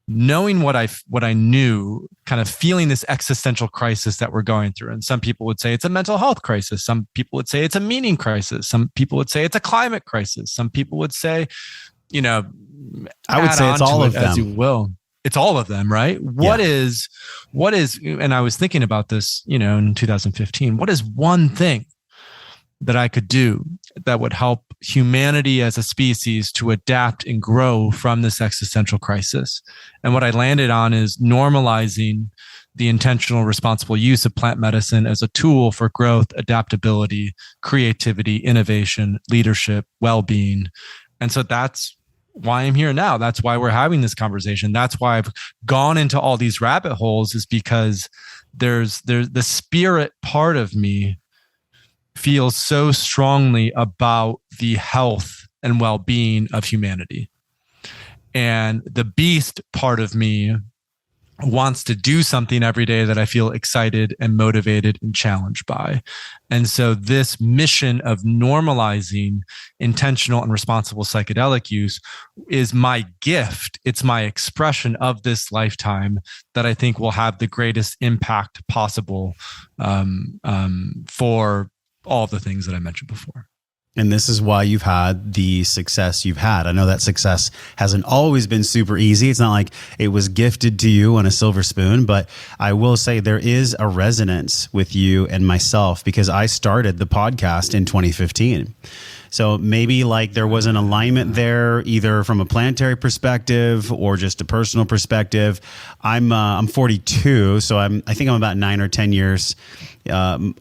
knowing what I knew, kind of feeling this existential crisis that we're going through. And some people would say it's a mental health crisis. Some people would say it's a meaning crisis. Some people would say it's a climate crisis. Some people would say, I would say it's all of them. As you will. It's all of them, right? What is, and I was thinking about this, in 2015, what is one thing that I could do that would help humanity as a species to adapt and grow from this existential crisis? And what I landed on is normalizing the intentional, responsible use of plant medicine as a tool for growth, adaptability, creativity, innovation, leadership, well-being. And so that's why I'm here now. That's why we're having this conversation. That's why I've gone into all these rabbit holes, is because there's the spirit part of me feels so strongly about the health and well-being of humanity. And the beast part of me wants to do something every day that I feel excited and motivated and challenged by. And so this mission of normalizing intentional and responsible psychedelic use is my gift. It's my expression of this lifetime that I think will have the greatest impact possible for all the things that I mentioned before. And this is why you've had the success you've had. I know that success hasn't always been super easy. It's not like it was gifted to you on a silver spoon, but I will say there is a resonance with you and myself, because I started the podcast in 2015. So maybe like there was an alignment there, either from a planetary perspective or just a personal perspective. I'm 42, so I think I'm about 9 or 10 years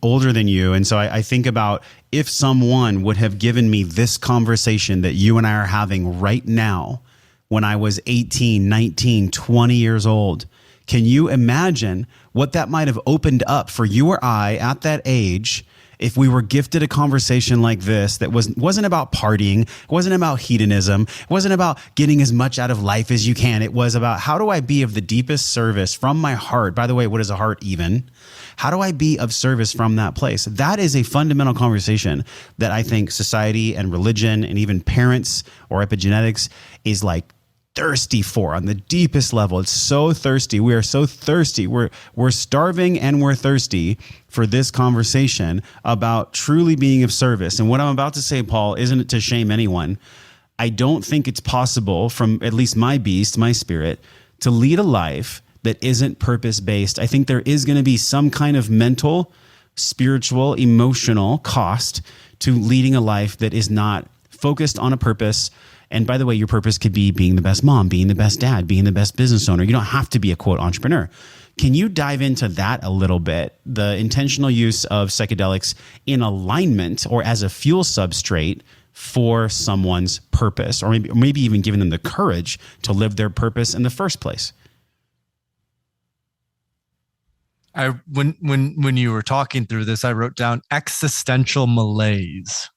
older than you. And so I think about, if someone would have given me this conversation that you and I are having right now, when I was 18, 19, 20 years old, can you imagine what that might have opened up for you or I at that age if we were gifted a conversation like this that wasn't about partying, it wasn't about hedonism, it wasn't about getting as much out of life as you can. It was about, how do I be of the deepest service from my heart? By the way, what is a heart even? How do I be of service from that place? That is a fundamental conversation that I think society and religion and even parents or epigenetics is like thirsty for on the deepest level. It's so thirsty. We are so thirsty. We're starving and we're thirsty for this conversation about truly being of service. And what I'm about to say, Paul, isn't to shame anyone. I don't think it's possible, from at least my beast, my spirit, to lead a life that isn't purpose-based. I think there is going to be some kind of mental, spiritual, emotional cost to leading a life that is not focused on a purpose. And by the way, your purpose could be being the best mom, being the best dad, being the best business owner. You don't have to be a quote entrepreneur. Can you dive into that a little bit? The intentional use of psychedelics in alignment or as a fuel substrate for someone's purpose, or maybe even giving them the courage to live their purpose in the first place. When you were talking through this, I wrote down existential malaise.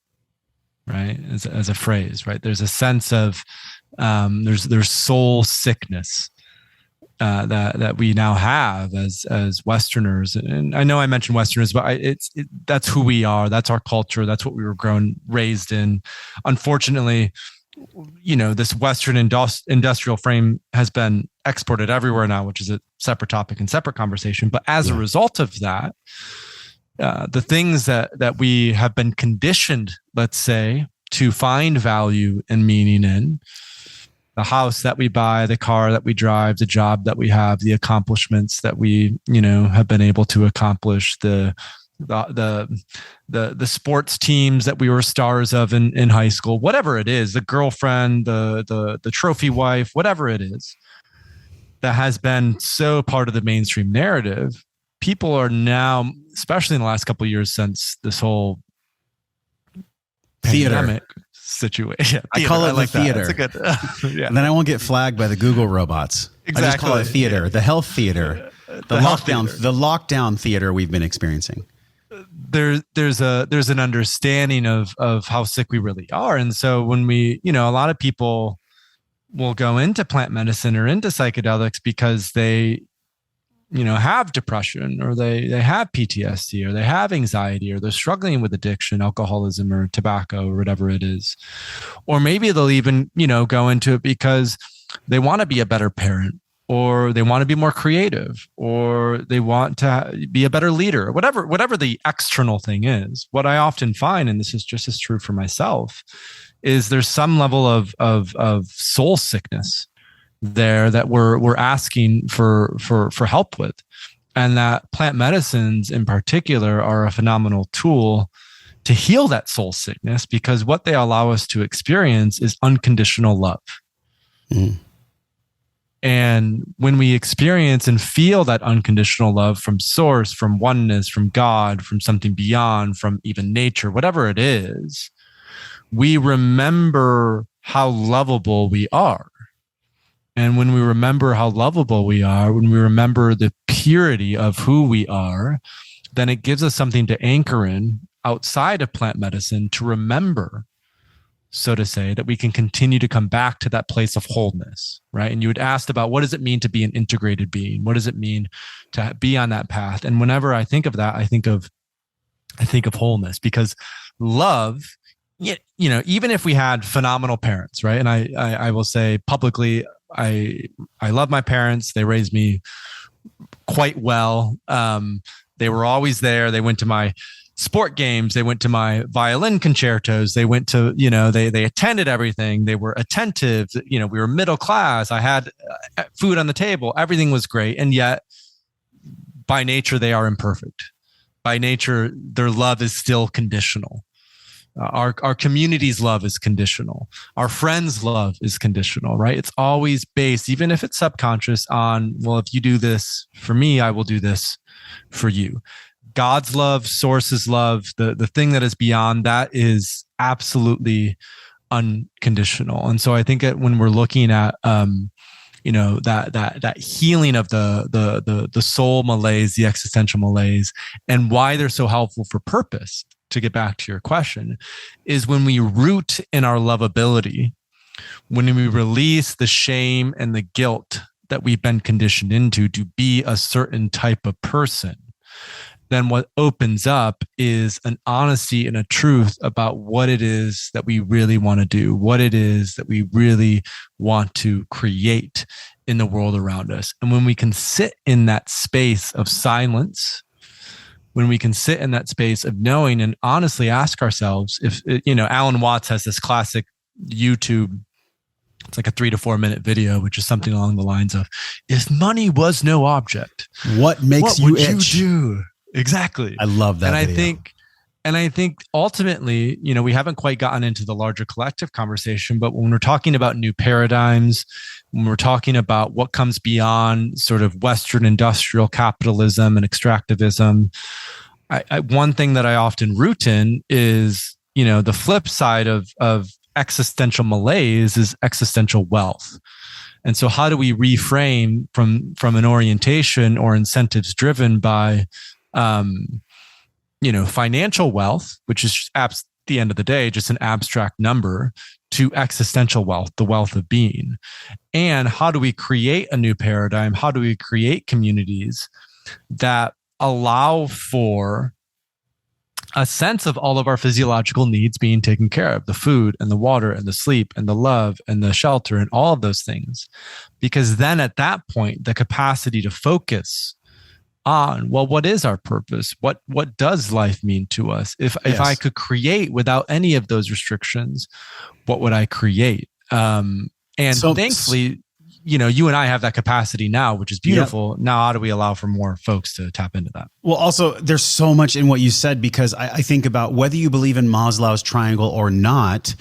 right? As a phrase, right? There's a sense of there's soul sickness that we now have as Westerners. And I know I mentioned Westerners, but that's who we are. That's our culture. That's what we were raised in. Unfortunately, this Western industrial frame has been exported everywhere now, which is a separate topic and separate conversation. But as a result of that, the things that we have been conditioned, let's say, to find value and meaning in, the house that we buy, the car that we drive, the job that we have, the accomplishments that we, have been able to accomplish, the sports teams that we were stars of in high school, whatever it is, the girlfriend, the trophy wife, whatever it is that has been so part of the mainstream narrative. People are now, especially in the last couple of years since this whole pandemic situation. I call it the theater. That's a good, And then I won't get flagged by the Google robots. Exactly. I just call it theater, the health theater, the lockdown theater we've been experiencing. There's an understanding of how sick we really are. And so when we, a lot of people will go into plant medicine or into psychedelics because they, have depression, or they have PTSD, or they have anxiety, or they're struggling with addiction, alcoholism, or tobacco, or whatever it is. Or maybe they'll even, go into it because they want to be a better parent, or they want to be more creative, or they want to be a better leader, whatever the external thing is. What I often find, and this is just as true for myself, is there's some level of soul sickness there that we're asking for help with. And that plant medicines in particular are a phenomenal tool to heal that soul sickness, because what they allow us to experience is unconditional love. Mm. And when we experience and feel that unconditional love from source, from oneness, from God, from something beyond, from even nature, whatever it is, we remember how lovable we are. And when we remember how lovable we are, when we remember the purity of who we are, then it gives us something to anchor in outside of plant medicine to remember, so to say, that we can continue to come back to that place of wholeness, right? And you had asked about, what does it mean to be an integrated being? What does it mean to be on that path? And whenever I think of that, I think of wholeness, because love, even if we had phenomenal parents, right? And I will say publicly, I love my parents. They raised me quite well. They were always there. They went to my sport games. They went to my violin concertos. They went to, they attended everything. They were attentive. We were middle class. I had food on the table. Everything was great. And yet by nature, they are imperfect. By nature, their love is still conditional. Our community's love is conditional. Our friends' love is conditional, right? It's always based, even if it's subconscious, on, well, if you do this for me, I will do this for you. God's love, source's love, the thing that is beyond that is absolutely unconditional. And so I think that when we're looking at, that healing of the soul malaise, the existential malaise, and why they're so helpful for purpose, to get back to your question, is when we root in our lovability, when we release the shame and the guilt that we've been conditioned into to be a certain type of person, then what opens up is an honesty and a truth about what it is that we really want to do, what it is that we really want to create in the world around us. And when we can sit in that space of silence, when we can sit in that space of knowing and honestly ask ourselves, if, Alan Watts has this classic YouTube, it's like a 3 to 4 minute video, which is something along the lines of, if money was no object, what makes you itch? You do? Exactly. I love that video. I think ultimately, we haven't quite gotten into the larger collective conversation, but when we're talking about new paradigms, when we're talking about what comes beyond sort of Western industrial capitalism and extractivism, one thing that I often root in is, the flip side of existential malaise is existential wealth. And so how do we reframe from an orientation or incentives driven by, financial wealth, which is the end of the day, just an abstract number, to existential wealth, the wealth of being. And how do we create a new paradigm? How do we create communities that allow for a sense of all of our physiological needs being taken care of, the food and the water and the sleep and the love and the shelter and all of those things? Because then at that point, the capacity to focus on, well, what is our purpose? What does life mean to us? If I could create without any of those restrictions, what would I create? Thankfully, you and I have that capacity now, which is beautiful. Yep. Now, how do we allow for more folks to tap into that? Well, also, there's so much in what you said, because I think about whether you believe in Maslow's triangle or not,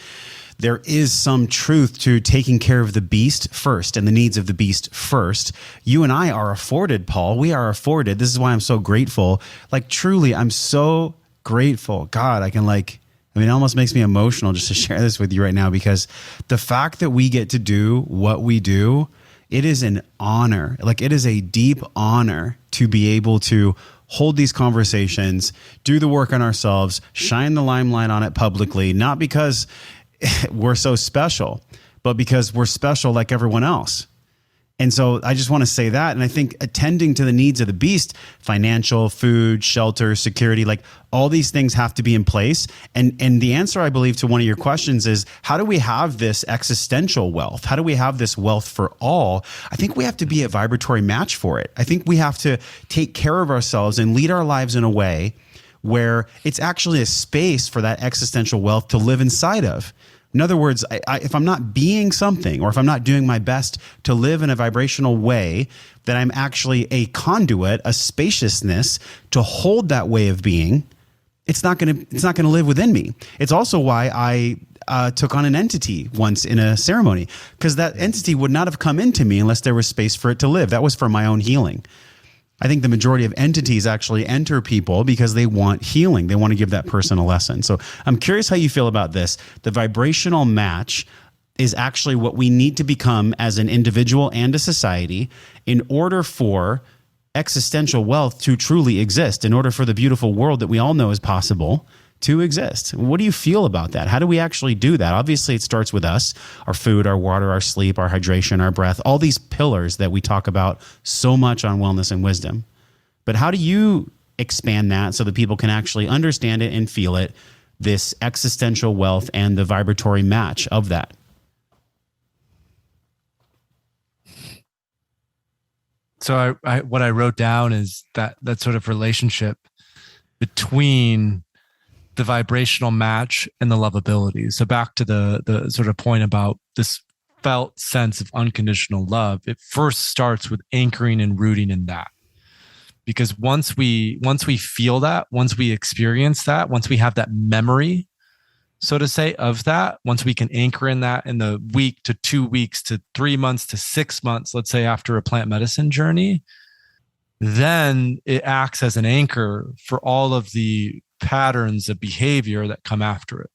there is some truth to taking care of the beast first and the needs of the beast first. You and I are afforded, Paul. We are afforded. This is why I'm so grateful. Like, truly, I'm so grateful. God, it almost makes me emotional just to share this with you right now, because the fact that we get to do what we do, it is an honor. Like, it is a deep honor to be able to hold these conversations, do the work on ourselves, shine the limelight on it publicly, not because we're so special, but because we're special like everyone else. And so I just want to say that. And I think attending to the needs of the beast, financial, food, shelter, security, like all these things have to be in place. And the answer, I believe, to one of your questions is, how do we have this existential wealth? How do we have this wealth for all? I think we have to be a vibratory match for it. I think we have to take care of ourselves and lead our lives in a way where it's actually a space for that existential wealth to live inside of. In other words, if I'm not being something, or if I'm not doing my best to live in a vibrational way, then I'm actually a conduit, a spaciousness to hold that way of being. It's not going to live within me. It's also why I took on an entity once in a ceremony, because that entity would not have come into me unless there was space for it to live. That was for my own healing. I think the majority of entities actually enter people because they want healing. They want to give that person a lesson. So I'm curious how you feel about this. The vibrational match is actually what we need to become as an individual and a society in order for existential wealth to truly exist, in order for the beautiful world that we all know is possible to exist. What do you feel about that? How do we actually do that? Obviously, it starts with us, our food, our water, our sleep, our hydration, our breath, all these pillars that we talk about so much on Wellness and Wisdom. But how do you expand that so that people can actually understand it and feel it, this existential wealth and the vibratory match of that? So what I wrote down is that sort of relationship between the vibrational match and the lovability. So back to the sort of point about this felt sense of unconditional love, it first starts with anchoring and rooting in that. Because once we feel that, once we experience that, once we have that memory, so to say, of that, once we can anchor in that in the week to 2 weeks to 3 months to 6 months, let's say after a plant medicine journey, then it acts as an anchor for all of the patterns of behavior that come after it,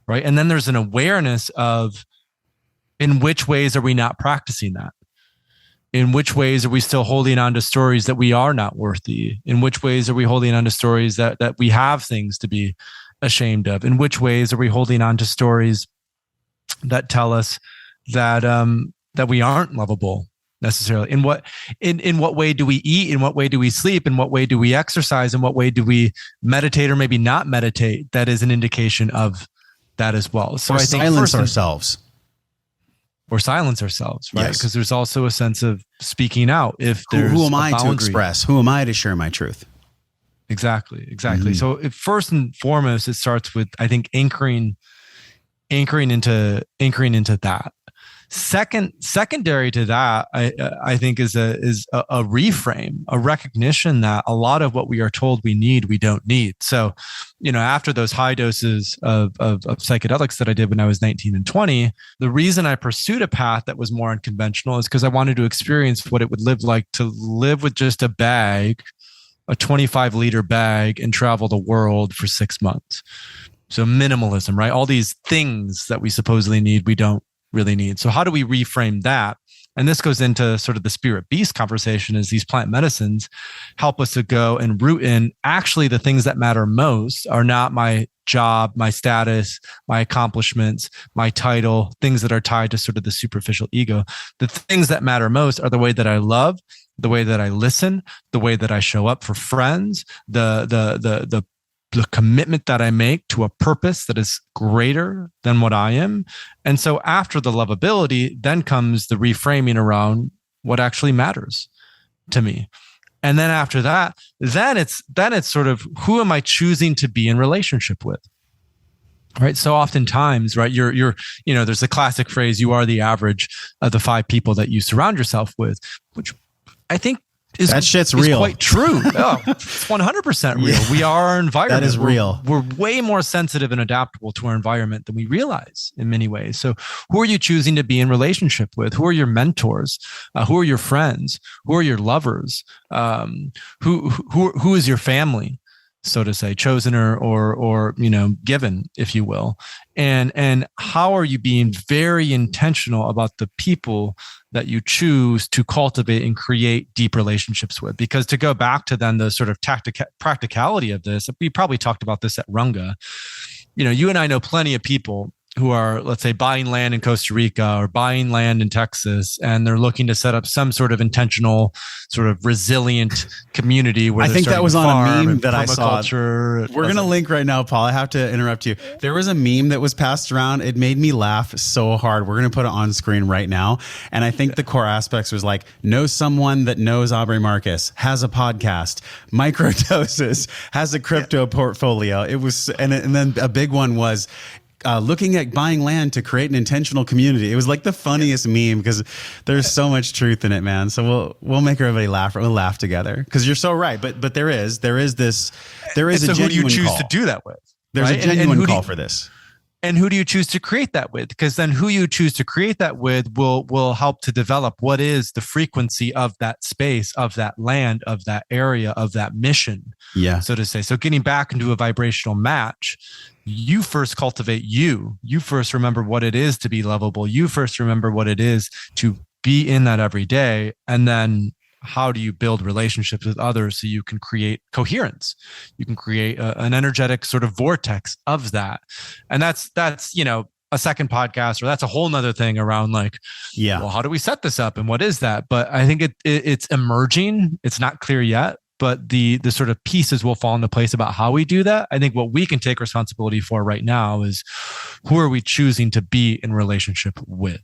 right? And then there's an awareness of, in which ways are we not practicing that? In which ways are we still holding on to stories that we are not worthy? In which ways are we holding on to stories that we have things to be ashamed of? In which ways are we holding on to stories that tell us that that we aren't lovable necessarily? In what way do we eat? In what way do we sleep? In what way do we exercise? In what way do we meditate or maybe not meditate? That is an indication of that as well. So or I think silence ourselves. Or silence ourselves, right? Yes. Because there's also a sense of speaking out. If there's who am I to express? Who am I to share my truth? Exactly. So first and foremost, it starts with, I think, anchoring into that. Secondary to that, I think is a reframe, a recognition that a lot of what we are told we need, we don't need. So, after those high doses of psychedelics that I did when I was 19 and 20, the reason I pursued a path that was more unconventional is because I wanted to experience what it would live like to live with just a bag, a 25-liter bag, and travel the world for 6 months. So minimalism, right? All these things that we supposedly need, we don't really need. So how do we reframe that and this goes into sort of the spirit beast conversation, is these plant medicines help us to go and root in actually the things that matter most are not my job, my status, my accomplishments, my title, things that are tied to sort of the superficial ego. The things that matter most are the way that I love, the way that I listen, the way that I show up for friends, the commitment that I make to a purpose that is greater than what I am. And so after the lovability, then comes the reframing around what actually matters to me. And then after that, then it's sort of, who am I choosing to be in relationship with? Right. So oftentimes, right, you're, there's the classic phrase, you are the average of the 5 people that you surround yourself with, which I think that shit's real. Quite true. Oh, it's 100% real. Yeah. We are our environment. That is real. We're way more sensitive and adaptable to our environment than we realize in many ways. So who are you choosing to be in relationship with? Who are your mentors? Who are your friends? Who are your lovers? Who is your family, so to say, chosen or given, if you will? And how are you being very intentional about the people that you choose to cultivate and create deep relationships with? Because to go back to then the sort of practicality of this, we probably talked about this at Runga. You and I know plenty of people who are, let's say, buying land in Costa Rica or buying land in Texas, and they're looking to set up some sort of intentional, sort of resilient community where I think that was on a meme that I saw. We're going to link right now, Paul. I have to interrupt you. There was a meme that was passed around. It made me laugh so hard. We're going to put it on screen right now. And I think the core aspects was like, know someone that knows Aubrey Marcus, has a podcast, microdoses, has a crypto portfolio. It was, and then a big one was, looking at buying land to create an intentional community. It was like the funniest meme because there's so much truth in it, man. So we'll make everybody laugh. We'll laugh together because you're so right. But there is a genuine who do you choose call to do that with? There's right? a genuine call for this. And who do you choose to create that with? Because then who you choose to create that with will help to develop what is the frequency of that space, of that land, of that area, of that mission, so to say. So getting back into a vibrational match, you first cultivate you. You first remember what it is to be lovable. You first remember what it is to be in that every day. And then how do you build relationships with others so you can create coherence? You can create an energetic sort of vortex of that. And that's a second podcast, or that's a whole nother thing around like, well, how do we set this up and what is that? But I think it's emerging. It's not clear yet, but the sort of pieces will fall into place about how we do that. I think what we can take responsibility for right now is, who are we choosing to be in relationship with?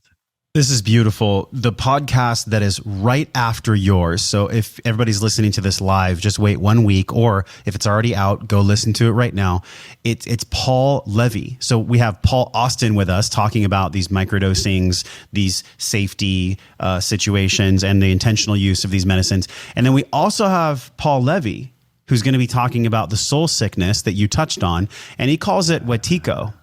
This is beautiful. The podcast that is right after yours. So if everybody's listening to this live, just wait 1 week, or if it's already out, go listen to it right now. It's Paul Levy. So we have Paul Austin with us talking about these microdosings, these safety situations, and the intentional use of these medicines. And then we also have Paul Levy, who's going to be talking about the soul sickness that you touched on, and he calls it Wetiko.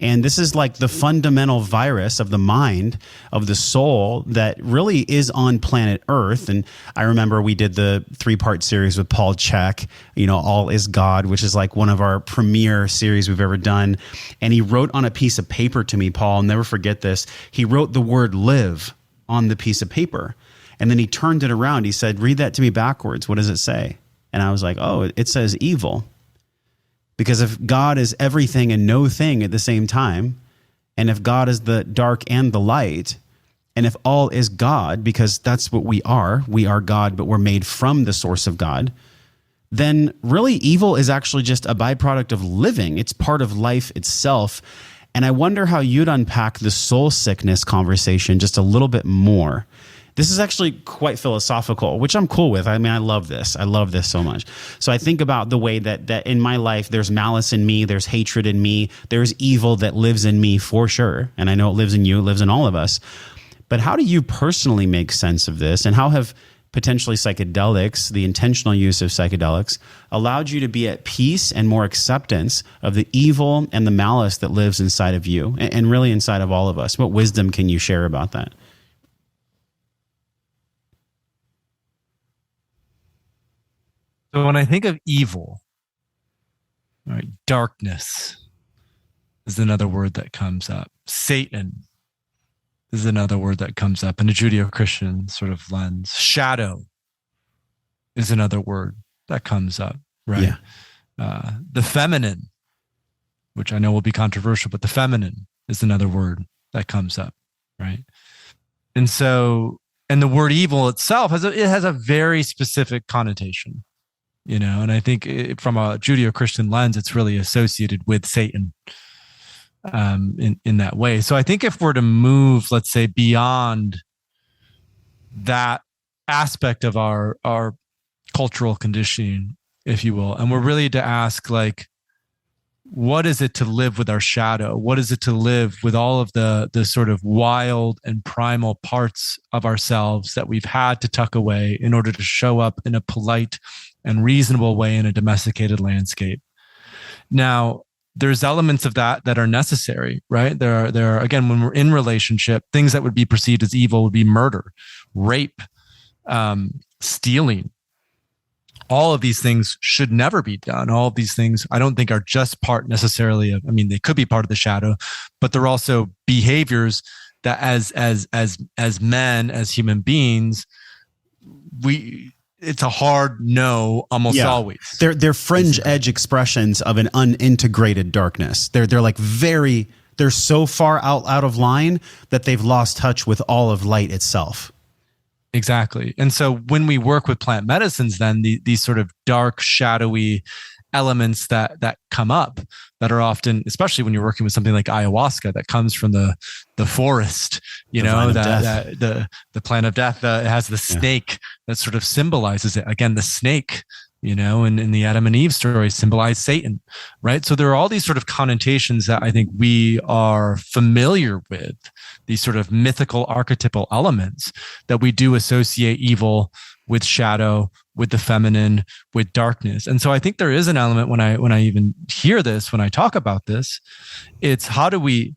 And this is like the fundamental virus of the mind, of the soul, that really is on planet Earth. And I remember we did the 3-part series with Paul Chek, All is God, which is like one of our premier series we've ever done. And he wrote on a piece of paper to me, Paul, I'll never forget this. He wrote the word live on the piece of paper. And then he turned it around. He said, read that to me backwards. What does it say? And I was like, oh, it says evil. Because if God is everything and no thing at the same time, and if God is the dark and the light, and if all is God, because that's what we are God, but we're made from the source of God, then really evil is actually just a byproduct of living. It's part of life itself. And I wonder how you'd unpack the soul sickness conversation just a little bit more. This is actually quite philosophical, which I'm cool with. I mean, I love this. I love this so much. So I think about the way that in my life, there's malice in me, there's hatred in me, there's evil that lives in me for sure. And I know it lives in you, it lives in all of us. But how do you personally make sense of this? And how have potentially psychedelics, the intentional use of psychedelics, allowed you to be at peace and more acceptance of the evil and the malice that lives inside of you and really inside of all of us? What wisdom can you share about that? So when I think of evil, right, darkness is another word that comes up. Satan is another word that comes up in a Judeo-Christian sort of lens. Shadow is another word that comes up, right? The feminine, which I know will be controversial, but the feminine is another word that comes up, right? And so, and the word evil itself has a very specific connotation, you know, and I think from a Judeo-Christian lens, it's really associated with Satan in that way. So I think if we're to move, let's say, beyond that aspect of our cultural conditioning, if you will, and we're really to ask, like, what is it to live with our shadow? What is it to live with all of the sort of wild and primal parts of ourselves that we've had to tuck away in order to show up in a polite and reasonable way in a domesticated landscape? Now, there's elements of that are necessary, right? There are, again, when we're in relationship, things that would be perceived as evil would be murder, rape, stealing. All of these things should never be done. All of these things, I don't think, are just part necessarily of, I mean, they could be part of the shadow, but they're also behaviors that as men, as human beings, it's a hard no almost always. They're fringe edge expressions of an unintegrated darkness. They're like they're so far out of line that they've lost touch with all of light itself. Exactly. And so when we work with plant medicines, then these sort of dark, shadowy elements that come up, that are often, especially when you're working with something like ayahuasca that comes from the forest, you know, the plant of death, it has the snake that sort of symbolizes it. Again, the snake, you know, and in the Adam and Eve story symbolize Satan, right? So there are all these sort of connotations that I think we are familiar with, these sort of mythical archetypal elements that we do associate evil with shadow, with the feminine, with darkness. And so I think there is an element when I even hear this, when I talk about this, it's how do we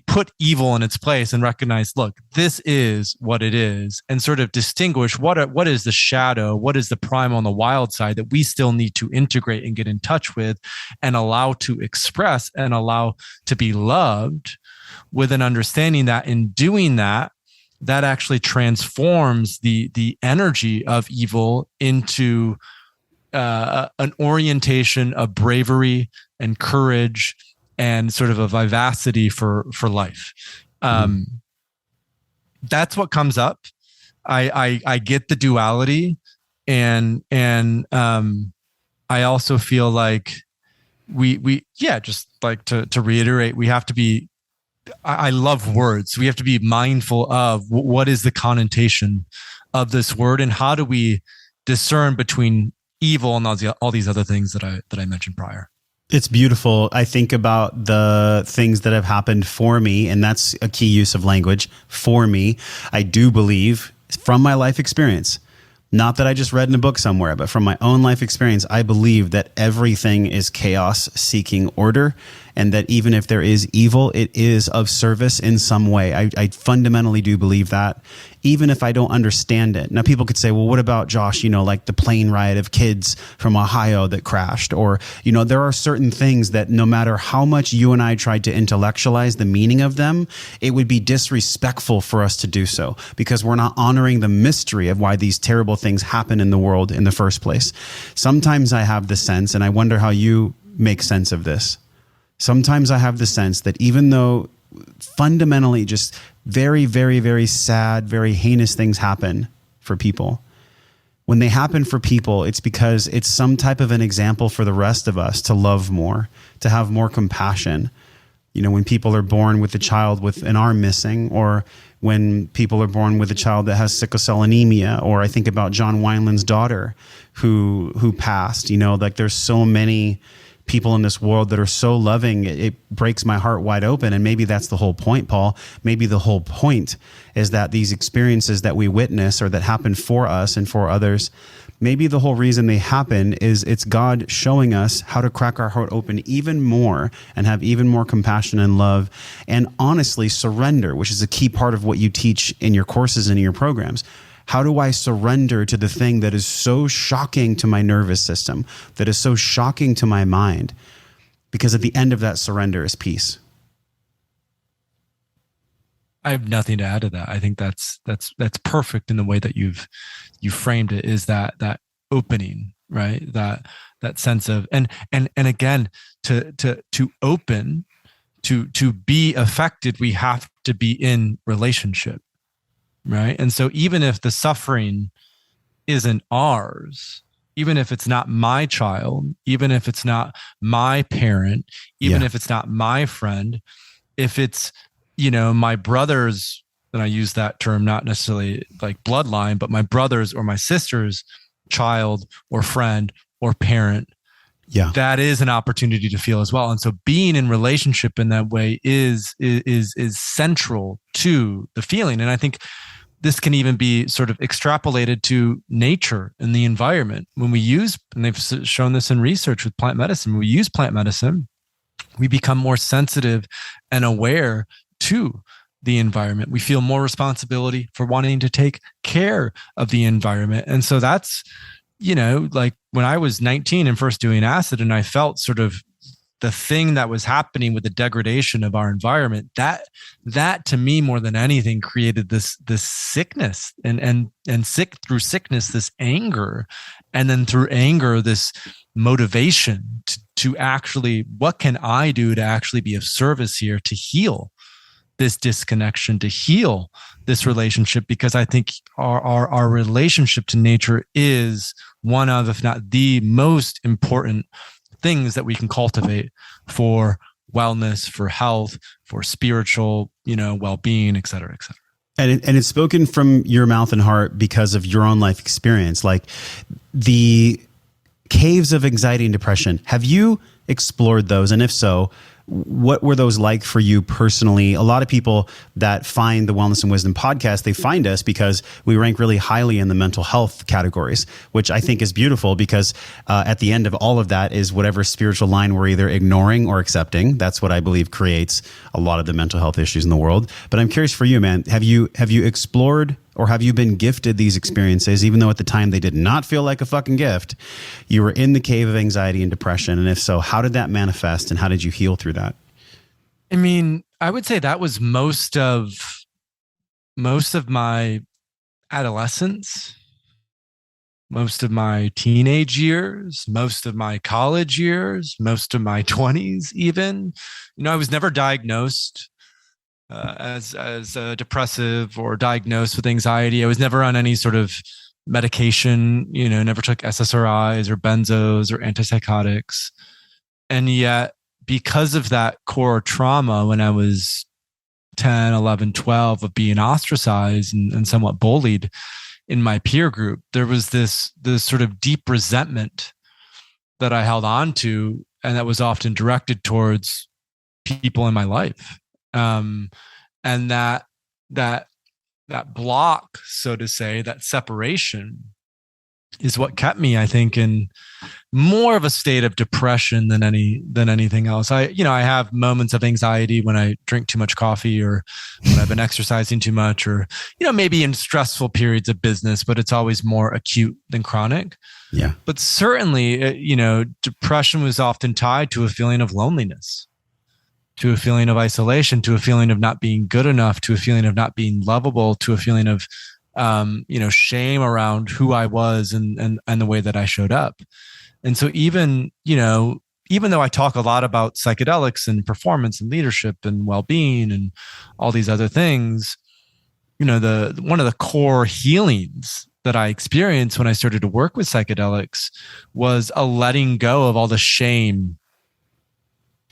put evil in its place and recognize, look, this is what it is, and sort of distinguish what is the shadow, what is the primal on the wild side that we still need to integrate and get in touch with and allow to express and allow to be loved, with an understanding that in doing that, that actually transforms the energy of evil into an orientation of bravery and courage and sort of a vivacity for life. That's what comes up. I get the duality, and I also feel like we just like to reiterate, we have to be, I love words. We have to be mindful of what is the connotation of this word, and how do we discern between evil and all these other things that I mentioned prior. It's beautiful. I think about the things that have happened for me, and that's a key use of language, for me. I do believe, from my life experience, not that I just read in a book somewhere, but from my own life experience, I believe that everything is chaos seeking order, and that even if there is evil, it is of service in some way. I fundamentally do believe that, even if I don't understand it. Now, people could say, well, what about, Josh, like the plane ride of kids from Ohio that crashed? Or, there are certain things that no matter how much you and I tried to intellectualize the meaning of them, it would be disrespectful for us to do so, because we're not honoring the mystery of why these terrible things happen in the world in the first place. Sometimes I have the sense, and I wonder how you make sense of this. Sometimes I have the sense that even though fundamentally just very, very, very sad, very heinous things happen for people, when they happen for people, it's because it's some type of an example for the rest of us to love more, to have more compassion. When people are born with a child with an arm missing, or when people are born with a child that has sickle cell anemia, or I think about John Wineland's daughter who passed, like there's so many people in this world that are so loving, it breaks my heart wide open. And maybe that's the whole point, Paul. Maybe the whole point is that these experiences that we witness or that happen for us and for others, maybe the whole reason they happen is it's God showing us how to crack our heart open even more and have even more compassion and love, and honestly surrender, which is a key part of what you teach in your courses and in your programs. How do I surrender to the thing that is so shocking to my nervous system, that is so shocking to my mind? Because at the end of that surrender is peace. I have nothing to add to that. I think that's perfect in the way that you framed it, is that opening, right? That sense of, and again, to open, to be affected, we have to be in relationship, right? And so even if the suffering isn't ours, even if it's not my child, even if it's not my parent, even if it's not my friend, if it's, my brother's, and I use that term not necessarily like bloodline, but my brother's or my sister's child or friend or parent, that is an opportunity to feel as well. And so being in relationship in that way is central to the feeling. And I think this can even be sort of extrapolated to nature and the environment. When we use, and they've shown this in research with plant medicine, when we use plant medicine, we become more sensitive and aware to the environment. We feel more responsibility for wanting to take care of the environment. And so that's, like when I was 19 and first doing acid, and I felt sort of the thing that was happening with the degradation of our environment, that to me more than anything created this sickness, and through sickness, this anger, and then through anger, this motivation to actually, what can I do to actually be of service here, to heal this disconnection, to heal this relationship? Because I think our relationship to nature is one of, if not the most important things that we can cultivate for wellness, for health, for spiritual, well-being, et cetera, et cetera. And it's spoken from your mouth and heart because of your own life experience, like the caves of anxiety and depression. Have you explored those? And if so, what were those like for you personally? A lot of people that find the Wellness and Wisdom podcast, they find us because we rank really highly in the mental health categories, which I think is beautiful, because at the end of all of that is whatever spiritual line we're either ignoring or accepting. That's what I believe creates a lot of the mental health issues in the world. But I'm curious for you, man, have you explored, or have you been gifted these experiences, even though at the time they did not feel like a fucking gift? You were in the cave of anxiety and depression. And if so, how did that manifest, and how did you heal through that? I mean, I would say that was most of my adolescence, most of my teenage years, most of my college years, most of my 20s even. I was never diagnosed as depressive or diagnosed with anxiety. I was never on any sort of medication, never took SSRIs or benzos or antipsychotics. And yet, because of that core trauma when I was 10, 11, 12, of being ostracized and somewhat bullied in my peer group, there was this sort of deep resentment that I held on to, and that was often directed towards people in my life. And that block, so to say, that separation is what kept me, I think, in more of a state of depression than anything else. I have moments of anxiety when I drink too much coffee, or when I've been exercising too much, or, maybe in stressful periods of business, but it's always more acute than chronic. Yeah. But certainly, depression was often tied to a feeling of loneliness, to a feeling of isolation, to a feeling of not being good enough, to a feeling of not being lovable, to a feeling of, shame around who I was and the way that I showed up. And so even though I talk a lot about psychedelics and performance and leadership and well-being and all these other things, one of the core healings that I experienced when I started to work with psychedelics was a letting go of all the shame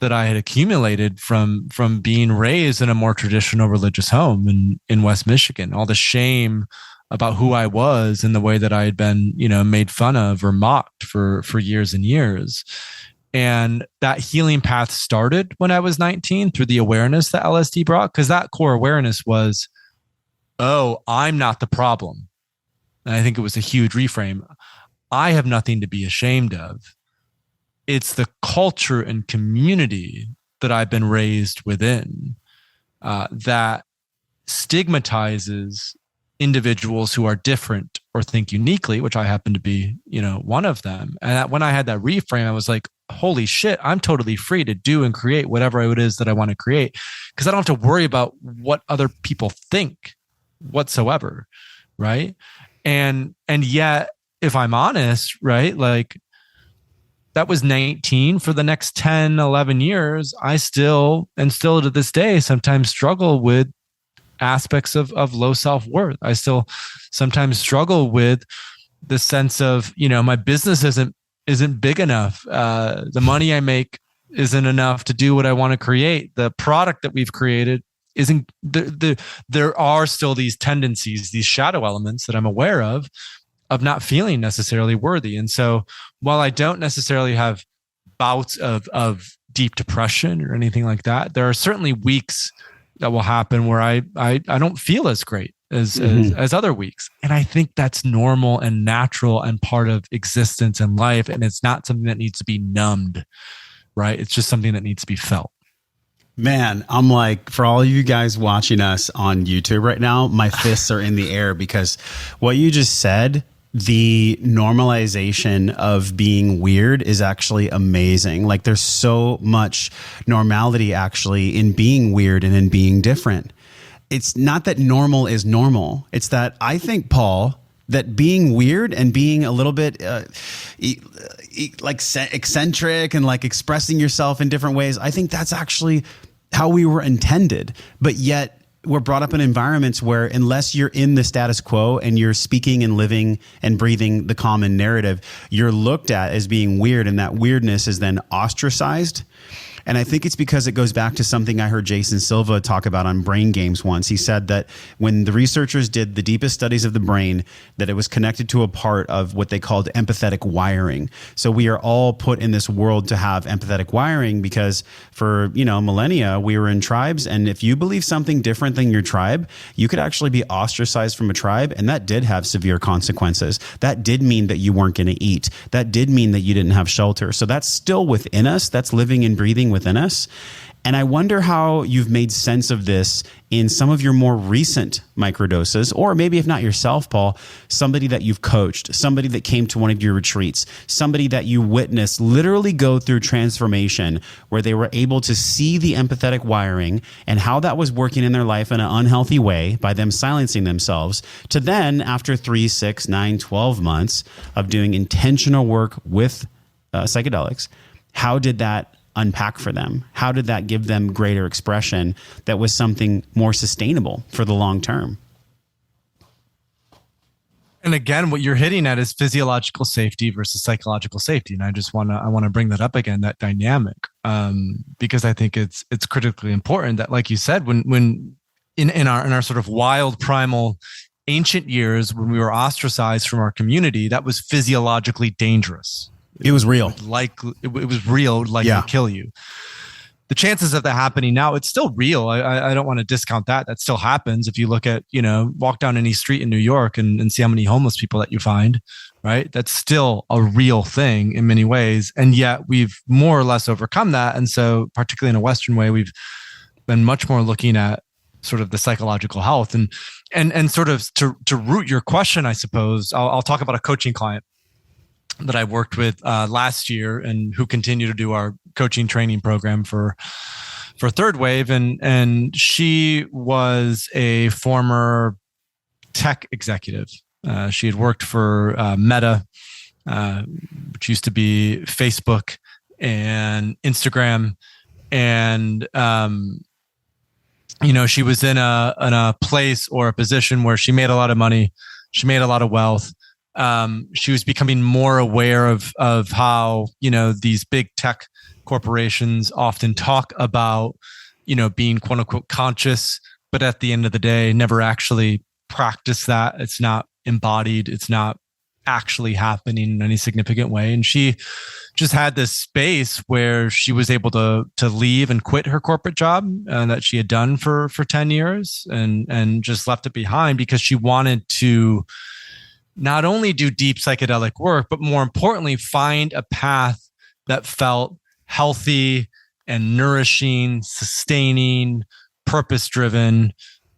that I had accumulated from being raised in a more traditional religious home in West Michigan. All the shame about who I was and the way that I had been, made fun of or mocked for years and years. And that healing path started when I was 19 through the awareness that LSD brought, because that core awareness was, oh, I'm not the problem. And I think it was a huge reframe. I have nothing to be ashamed of. It's the culture and community that I've been raised within that stigmatizes individuals who are different or think uniquely, which I happen to be, one of them. And when I had that reframe, I was like, holy shit, I'm totally free to do and create whatever it is that I want to create, because I don't have to worry about what other people think whatsoever. Right. And yet, if I'm honest, right, like that was 19. For the next 10, 11 years, I still to this day sometimes struggle with aspects of low self-worth. I still sometimes struggle with the sense of, my business isn't big enough. The money I make isn't enough to do what I want to create. The product that we've created isn't there are still these tendencies, these shadow elements that I'm aware of not feeling necessarily worthy. And so while I don't necessarily have bouts of deep depression or anything like that, there are certainly weeks that will happen where I don't feel as great as other weeks. And I think that's normal and natural and part of existence and life. And it's not something that needs to be numbed, right? It's just something that needs to be felt. Man, I'm like, for all of you guys watching us on YouTube right now, my fists are in the air, because what you just said, the normalization of being weird, is actually amazing. Like, there's so much normality actually in being weird and in being different. It's not that normal is normal. It's that I think, Paul, that being weird and being a little bit like eccentric and like expressing yourself in different ways, I think that's actually how we were intended. But yet we're brought up in environments where, unless you're in the status quo and you're speaking and living and breathing the common narrative, you're looked at as being weird, and that weirdness is then ostracized. And I think it's because it goes back to something I heard Jason Silva talk about on Brain Games once. He said that when the researchers did the deepest studies of the brain, that it was connected to a part of what they called empathetic wiring. So we are all put in this world to have empathetic wiring because for, millennia, we were in tribes. And if you believe something different than your tribe, you could actually be ostracized from a tribe. And that did have severe consequences. That did mean that you weren't going to eat. That did mean that you didn't have shelter. So that's still within us. That's living and breathing within us. And I wonder how you've made sense of this in some of your more recent microdoses, or maybe if not yourself, Paul, somebody that you've coached, somebody that came to one of your retreats, somebody that you witnessed literally go through transformation where they were able to see the empathetic wiring and how that was working in their life in an unhealthy way by them silencing themselves, to then after 3, 6, 9, 12 months of doing intentional work with psychedelics, how did that unpack for them? How did that give them greater expression that was something more sustainable for the long term? And again, what you're hitting at is physiological safety versus psychological safety. And I want to bring that up again, that dynamic, because I think it's critically important that, like you said, when in our sort of wild primal ancient years, when we were ostracized from our community, that was physiologically dangerous. It was real. It was real, to kill you. The chances of that happening now, it's still real. I don't want to discount that. That still happens. If you look at, walk down any street in New York and see how many homeless people that you find, right? That's still a real thing in many ways. And yet we've more or less overcome that. And so particularly in a Western way, we've been much more looking at sort of the psychological health and sort of to root your question, I suppose, I'll talk about a coaching client that I worked with last year and who continue to do our coaching training program for Third Wave. And she was a former tech executive. She had worked for Meta, which used to be Facebook and Instagram. And, she was in a place or a position where she made a lot of money. She made a lot of wealth. She was becoming more aware of how, these big tech corporations often talk about, being quote unquote conscious, but at the end of the day, never actually practice that. It's not embodied. It's not actually happening in any significant way. And she just had this space where she was able to leave and quit her corporate job that she had done for 10 years and just left it behind because she wanted to not only do deep psychedelic work, but more importantly, find a path that felt healthy and nourishing, sustaining, purpose-driven,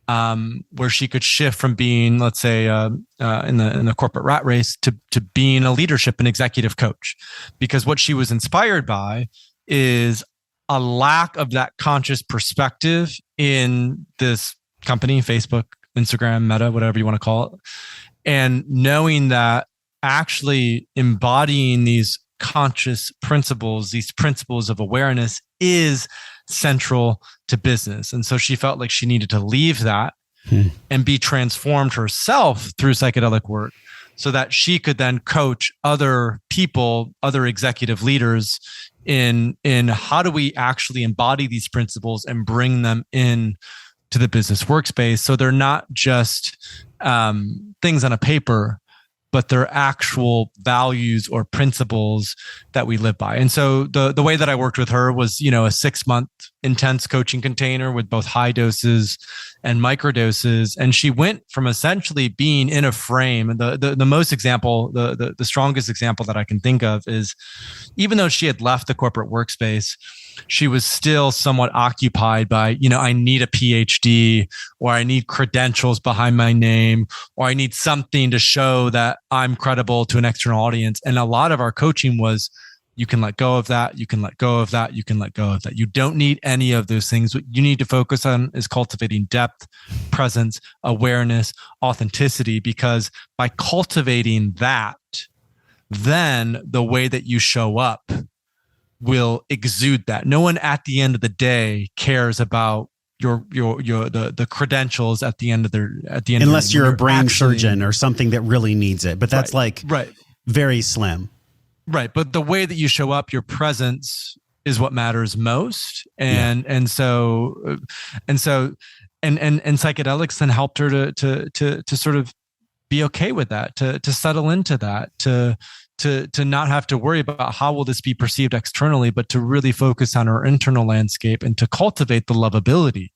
where she could shift from being, let's say, in the corporate rat race to being a leadership and executive coach. Because what she was inspired by is a lack of that conscious perspective in this company, Facebook, Instagram, Meta, whatever you want to call it. And knowing that actually embodying these conscious principles, these principles of awareness, is central to business. And so she felt like she needed to leave that and be transformed herself through psychedelic work so that she could then coach other people, other executive leaders in how do we actually embody these principles and bring them in to the business workspace. So they're not just things on a paper, but they're actual values or principles that we live by. And so the way that I worked with her was, a 6-month intense coaching container with both high doses and microdoses. And she went from essentially being in a frame. And the most example, the strongest example that I can think of is, even though she had left the corporate workspace, she was still somewhat occupied by, I need a PhD, or I need credentials behind my name, or I need something to show that I'm credible to an external audience. And a lot of our coaching was, you can let go of that. You can let go of that. You can let go of that. You don't need any of those things. What you need to focus on is cultivating depth, presence, awareness, authenticity, because by cultivating that, then the way that you show up will exude that. No one at the end of the day cares about the credentials at the end of unless you're a brain surgeon or something that really needs it. But that's right. Very slim. Right. But the way that you show up, your presence is what matters most. And psychedelics then helped her to sort of be okay with that, to settle into that, to not have to worry about how will this be perceived externally, but to really focus on our internal landscape and to cultivate the lovability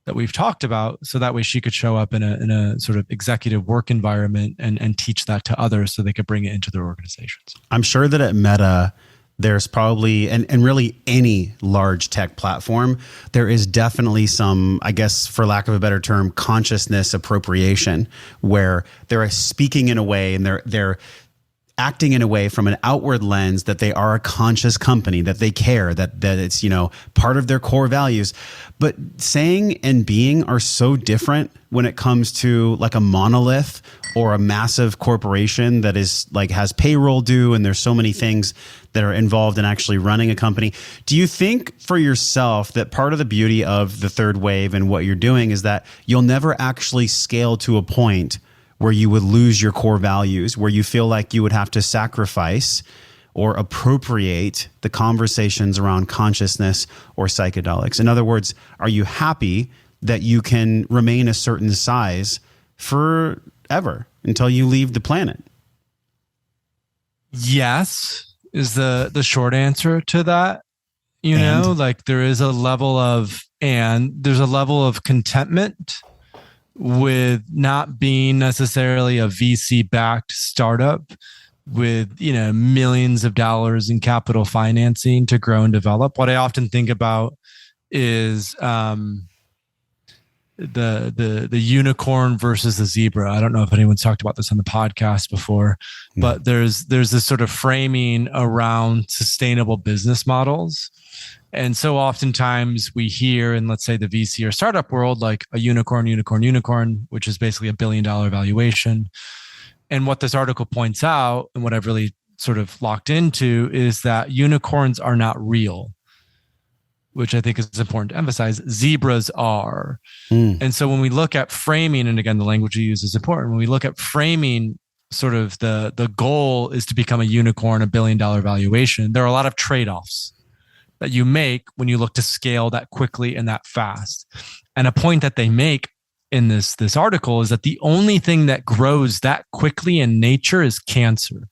that we've talked about. So that way she could show up in a sort of executive work environment and teach that to others so they could bring it into their organizations. I'm sure that at Meta, there's probably, and really any large tech platform, there is definitely some, I guess, for lack of a better term, consciousness appropriation, where they're speaking in a way and they're acting in a way from an outward lens that they are a conscious company, that they care, that it's, part of their core values. But saying and being are so different when it comes to like a monolith or a massive corporation that is like has payroll due, and there's so many things that are involved in actually running a company. Do you think for yourself that part of the beauty of the third wave and what you're doing is that you'll never actually scale to a point where you would lose your core values, where you feel like you would have to sacrifice or appropriate the conversations around consciousness or psychedelics? In other words, are you happy that you can remain a certain size forever until you leave the planet? Yes, is the short answer to that. Like there is a level of contentment with not being necessarily a VC-backed startup with, millions of dollars in capital financing to grow and develop. What I often think about is the unicorn versus the zebra. I don't know if anyone's talked about this on the podcast before, but there's this sort of framing around sustainable business models. And so oftentimes we hear in, let's say, the VC or startup world, like a unicorn, which is basically $1 billion valuation. And what this article points out, and what I've really sort of locked into, is that unicorns are not real, which I think is important to emphasize. Zebras are. And so when we look at framing, and again, the language you use is important. When we look at framing, sort of the goal is to become a unicorn, $1 billion valuation. There are a lot of trade-offs that you make when you look to scale that quickly and that fast. And a point that they make in this article is that the only thing that grows that quickly in nature is cancer.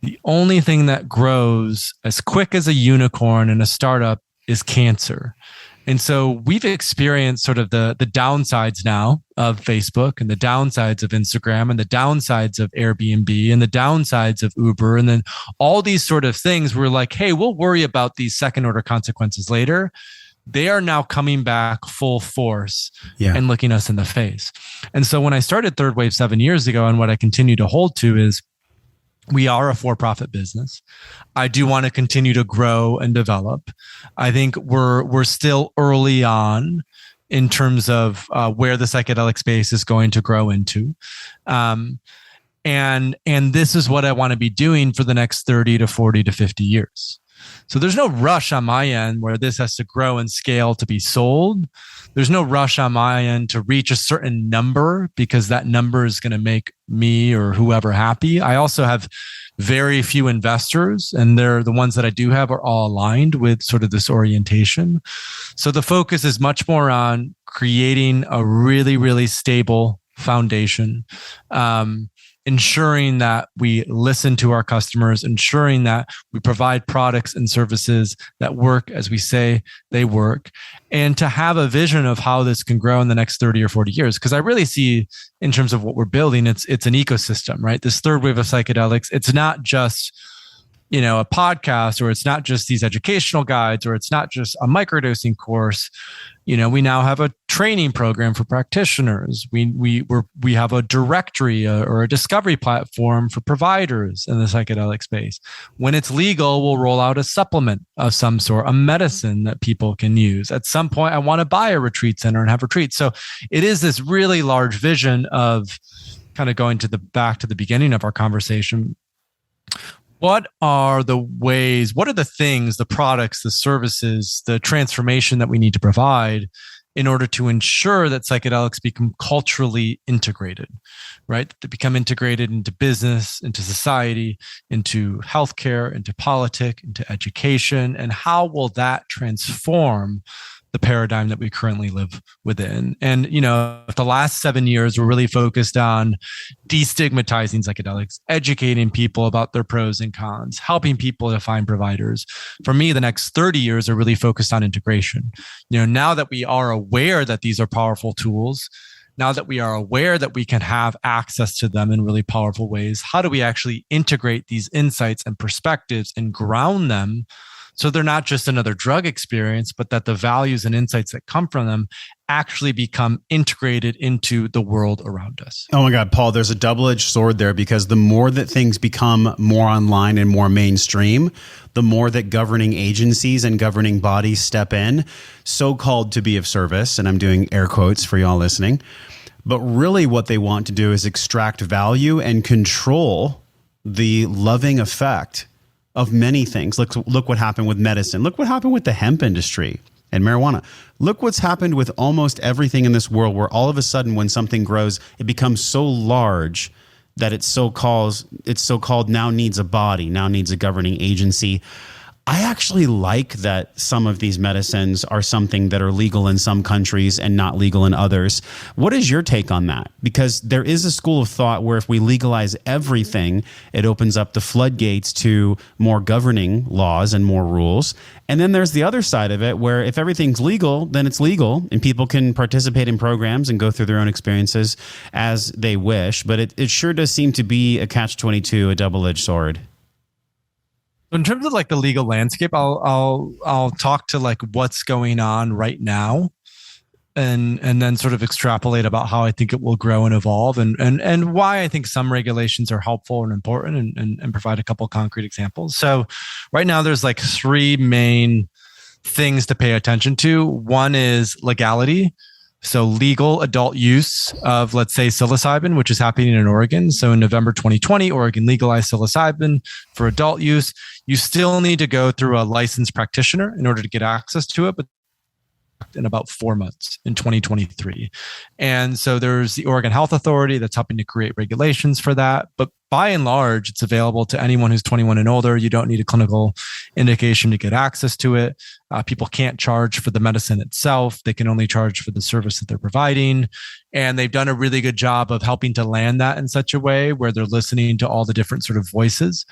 The only thing that grows as quick as a unicorn in a startup is cancer. And so we've experienced sort of the downsides now of Facebook, and the downsides of Instagram, and the downsides of Airbnb, and the downsides of Uber. And then all these sort of things, we're like, hey, we'll worry about these second order consequences later. they are now coming back full force Yeah. and looking us in the face. And so when I started Third Wave 7 years ago, and what I continue to hold to is, we are a for-profit business. I do want to continue to grow and develop. I think we're still early on in terms of where the psychedelic space is going to grow into. And this is what I want to be doing for the next 30 to 40 to 50 years. So there's no rush on my end where this has to grow and scale to be sold. There's no rush on my end to reach a certain number because that number is going to make me or whoever happy. I also have very few investors, and they're the ones that I do have are all aligned with sort of this orientation. So the focus is much more on creating a really, really stable foundation, ensuring that we listen to our customers, ensuring that we provide products and services that work as we say they work, and to have a vision of how this can grow in the next 30 or 40 years. Because I really see, in terms of what we're building, it's an ecosystem, right? This third wave of psychedelics, it's not just, a podcast, or it's not just these educational guides, or it's not just a microdosing course. We now have a training program for practitioners. We have a directory or a discovery platform for providers in the psychedelic space. When it's legal, we'll roll out a supplement of some sort, a medicine that people can use. At some point, I want to buy a retreat center and have retreats. So it is this really large vision of kind of going back to the beginning of our conversation. What are the ways, what are the things, the products, the services, the transformation that we need to provide in order to ensure that psychedelics become culturally integrated, right? They become integrated into business, into society, into healthcare, into politics, into education, and how will that transform the paradigm that we currently live within? And, the last 7 years, we're really focused on destigmatizing psychedelics, educating people about their pros and cons, helping people to find providers. For me, the next 30 years are really focused on integration. Now that we are aware that these are powerful tools, now that we are aware that we can have access to them in really powerful ways, how do we actually integrate these insights and perspectives and ground them so they're not just another drug experience, but that the values and insights that come from them actually become integrated into the world around us? Oh my God, Paul, there's a double-edged sword there, because the more that things become more online and more mainstream, the more that governing agencies and governing bodies step in, so-called to be of service, and I'm doing air quotes for y'all listening, but really what they want to do is extract value and control the loving effect of many things. Look what happened with medicine. Look what happened with the hemp industry and marijuana. Look what's happened with almost everything in this world, where all of a sudden when something grows, it becomes so large that it's so-called now needs a body, now needs a governing agency. I actually like that some of these medicines are something that are legal in some countries and not legal in others. What is your take on that? Because there is a school of thought where if we legalize everything, it opens up the floodgates to more governing laws and more rules. And then there's the other side of it, where if everything's legal, then it's legal and people can participate in programs and go through their own experiences as they wish. But it sure does seem to be a catch-22, a double-edged sword. In terms of like the legal landscape, I'll talk to like what's going on right now, and then sort of extrapolate about how I think it will grow and evolve, and why I think some regulations are helpful and important, and provide a couple of concrete examples. So right now there's like three main things to pay attention to. One is legality. So legal adult use of, let's say, psilocybin, which is happening in Oregon. So in November 2020, Oregon legalized psilocybin for adult use. You still need to go through a licensed practitioner in order to get access to it, but in about 4 months in 2023. And so there's the Oregon Health Authority that's helping to create regulations for that. But by and large, it's available to anyone who's 21 and older. You don't need a clinical indication to get access to it. People can't charge for the medicine itself. They can only charge for the service that they're providing. And they've done a really good job of helping to land that in such a way where they're listening to all the different sort of voices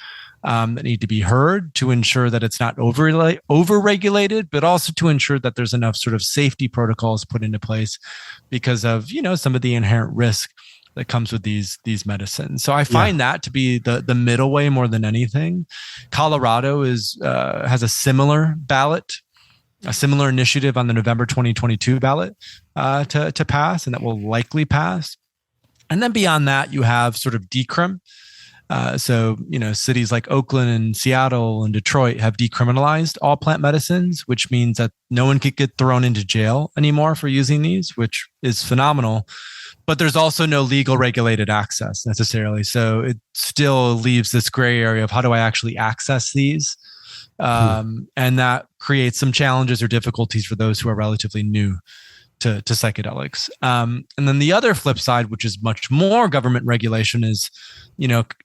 that need to be heard to ensure that it's not over-regulated, but also to ensure that there's enough sort of safety protocols put into place because of, some of the inherent risk that comes with these medicines. So I find that to be the middle way more than anything. Colorado has a similar ballot a similar initiative on the November 2022 ballot to pass, and that will likely pass. And then beyond that, you have sort of decrim. So, cities like Oakland and Seattle and Detroit have decriminalized all plant medicines, which means that no one could get thrown into jail anymore for using these, which is phenomenal. But there's also no legal regulated access necessarily. So it still leaves this gray area of how do I actually access these? And that creates some challenges or difficulties for those who are relatively new to psychedelics. And then the other flip side, which is much more government regulation, is,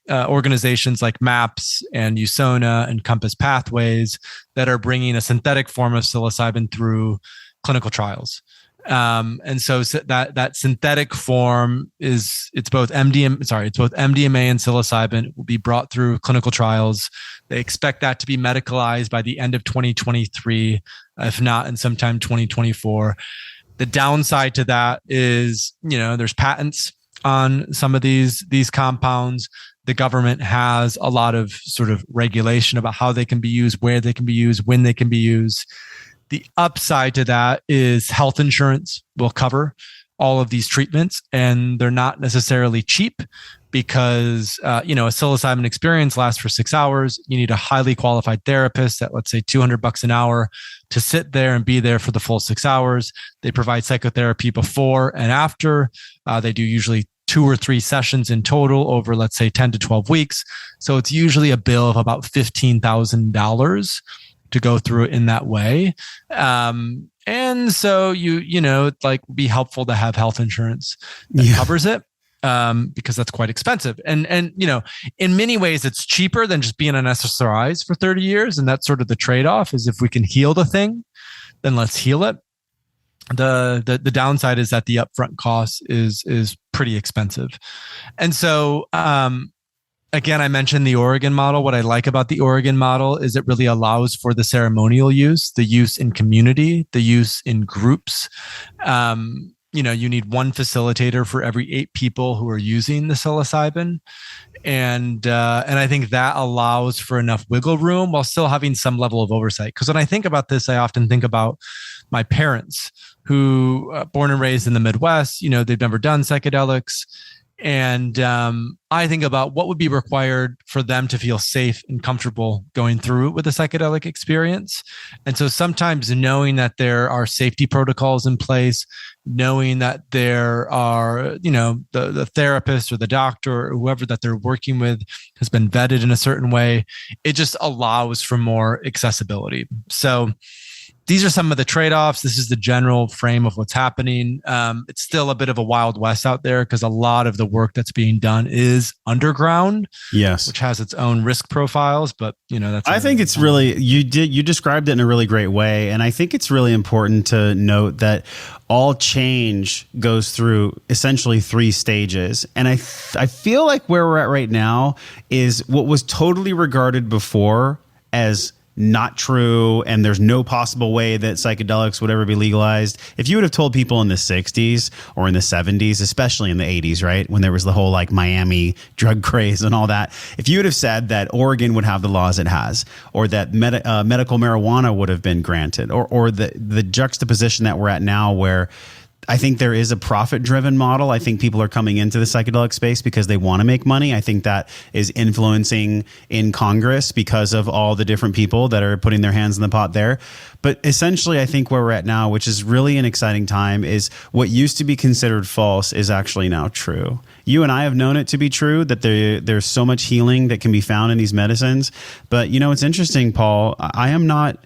organizations like MAPS and USONA and Compass Pathways that are bringing a synthetic form of psilocybin through clinical trials. And so that synthetic form it's both MDMA and psilocybin. It will be brought through clinical trials. They expect that to be medicalized by the end of 2023, if not in sometime 2024. The downside to that is, there's patents on some of these compounds. The government has a lot of sort of regulation about how they can be used, where they can be used, when they can be used. The upside to that is health insurance will cover all of these treatments, and they're not necessarily cheap because, a psilocybin experience lasts for 6 hours. You need a highly qualified therapist at, let's say, $200 an hour to sit there and be there for the full 6 hours. They provide psychotherapy before and after. They do usually 2 or 3 sessions in total over, let's say, 10 to 12 weeks. So it's usually a bill of about $15,000 to go through it in that way. And so it'd like be helpful to have health insurance that covers it. Because that's quite expensive. And in many ways it's cheaper than just being on SSRIs for 30 years. And that's sort of the trade-off, is if we can heal the thing, then let's heal it. The downside is that the upfront cost is pretty expensive. And so, again, I mentioned the Oregon model. What I like about the Oregon model is it really allows for the ceremonial use, the use in community, the use in groups. You need one facilitator for every 8 people who are using the psilocybin. And I think that allows for enough wiggle room while still having some level of oversight. Because when I think about this, I often think about my parents who, born and raised in the Midwest, they've never done psychedelics. And I think about what would be required for them to feel safe and comfortable going through with a psychedelic experience. And so sometimes knowing that there are safety protocols in place, knowing that there are, the therapist or the doctor or whoever that they're working with has been vetted in a certain way, it just allows for more accessibility. So these are some of the trade-offs. This is the general frame of what's happening. It's still a bit of a wild west out there because a lot of the work that's being done is underground. Yes, which has its own risk profiles. But that's. I think it's really you described it in a really great way, and I think it's really important to note that all change goes through essentially 3 stages. And I feel like where we're at right now is what was totally regarded before as not true, and there's no possible way that psychedelics would ever be legalized. If you would have told people in the 60s or in the 70s, especially in the 80s, right, when there was the whole like Miami drug craze and all that, if you would have said that Oregon would have the laws it has, or that medical marijuana would have been granted, or the juxtaposition that we're at now where I think there is a profit-driven model. I think people are coming into the psychedelic space because they want to make money. I think that is influencing in Congress because of all the different people that are putting their hands in the pot there. But essentially, I think where we're at now, which is really an exciting time, is what used to be considered false is actually now true. You and I have known it to be true, that there's so much healing that can be found in these medicines. But it's interesting, Paul. I am not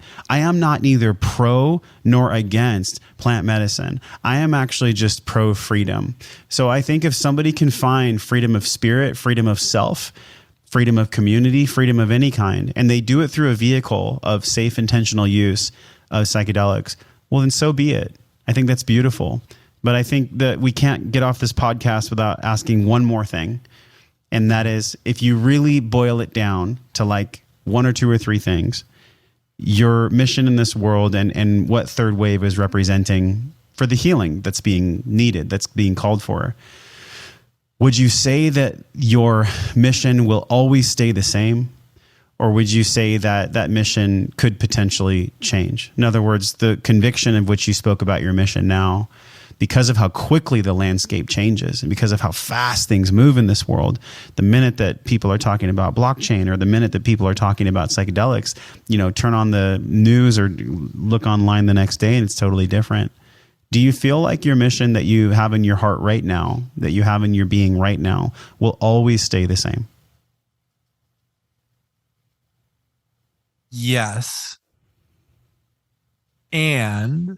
neither pro nor against plant medicine. I am actually just pro freedom. So I think if somebody can find freedom of spirit, freedom of self, freedom of community, freedom of any kind, and they do it through a vehicle of safe, intentional use of psychedelics, well, then so be it. I think that's beautiful. But I think that we can't get off this podcast without asking one more thing. And that is, if you really boil it down to like 1 or 2 or 3 things, your mission in this world and what third wave is representing for the healing that's being needed, that's being called for, would you say that your mission will always stay the same? Or would you say that that mission could potentially change? In other words, the conviction of which you spoke about your mission now, because of how quickly the landscape changes and because of how fast things move in this world, the minute that people are talking about blockchain or the minute that people are talking about psychedelics, turn on the news or look online the next day and it's totally different. Do you feel like your mission that you have in your heart right now, that you have in your being right now, will always stay the same? Yes. And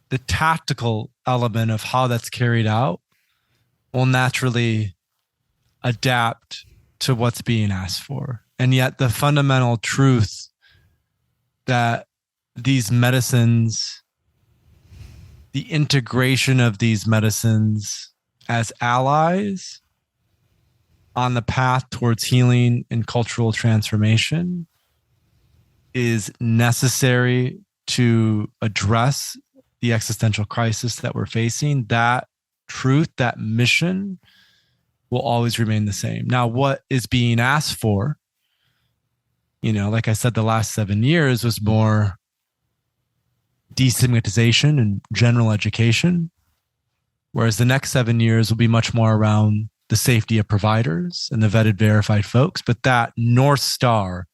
the tactical element of how that's carried out will naturally adapt to what's being asked for. And yet the fundamental truth that these medicines, the integration of these medicines as allies on the path towards healing and cultural transformation is necessary to address the existential crisis that we're facing. That truth, that mission will always remain the same. Now, what is being asked for, like I said, the last 7 years was more destigmatization and general education, whereas the next 7 years will be much more around the safety of providers and the vetted, verified folks. But that North Star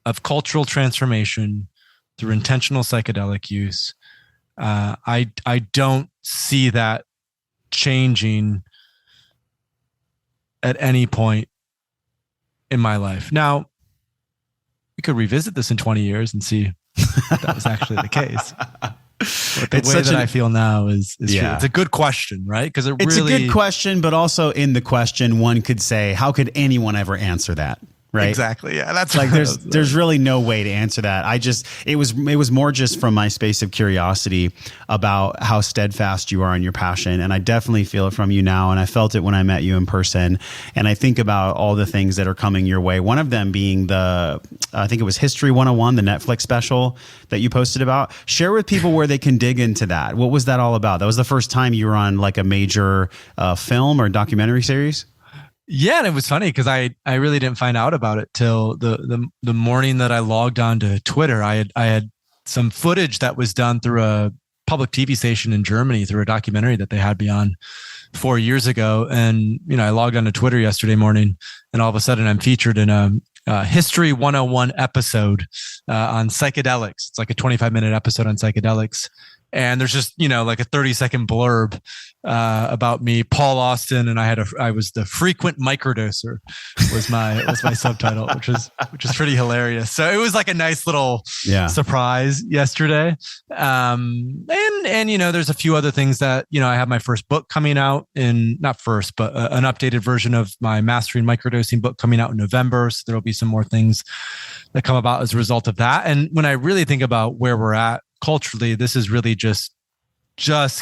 of cultural transformation through intentional psychedelic use, I don't see that changing at any point in my life. Now, we could revisit this in 20 years and see if that was actually the case. But the way that I feel now is true. It's a good question, right? Because it's a good question, but also in the question, one could say, how could anyone ever answer that? Right. Exactly. Yeah. That's like there's really no way to answer that. It was more just from my space of curiosity about how steadfast you are in your passion. And I definitely feel it from you now. And I felt it when I met you in person. And I think about all the things that are coming your way. One of them being I think it was History 101, the Netflix special that you posted about. Share with people where they can dig into that. What was that all about? That was the first time you were on like a major film or documentary series? Yeah, and it was funny because I really didn't find out about it till the morning that I logged on to Twitter. I had some footage that was done through a public TV station in Germany through a documentary that they had me on 4 years ago. And I logged on to Twitter yesterday morning, and all of a sudden I'm featured in a History 101 episode on psychedelics. It's like a 25-minute episode on psychedelics. And there's just, like a 30-second blurb about me, Paul Austin, and I was the frequent microdoser was my subtitle, which is pretty hilarious. So it was like a nice little surprise yesterday. And there's a few other things that, I have my first book coming out not first, but an updated version of my Mastering Microdosing book coming out in November. So there'll be some more things that come about as a result of that. And when I really think about where we're at culturally, this is really just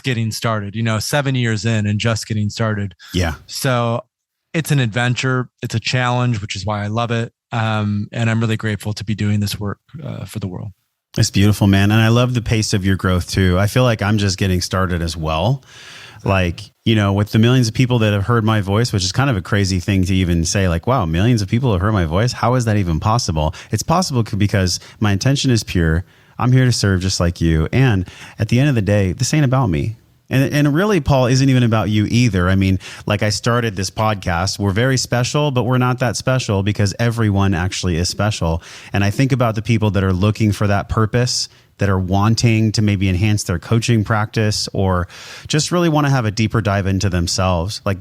getting started, 7 years in and just getting started. Yeah. So it's an adventure. It's a challenge, which is why I love it. And I'm really grateful to be doing this work for the world. It's beautiful, man. And I love the pace of your growth too. I feel like I'm just getting started as well. Like, with the millions of people that have heard my voice, which is kind of a crazy thing to even say, like, wow, millions of people have heard my voice. How is that even possible? It's possible because my intention is pure. I'm here to serve just like you. And at the end of the day, this ain't about me. And really, Paul, isn't even about you either. I mean, like I started this podcast, we're very special, but we're not that special because everyone actually is special. And I think about the people that are looking for that purpose, that are wanting to maybe enhance their coaching practice or just really want to have a deeper dive into themselves. Like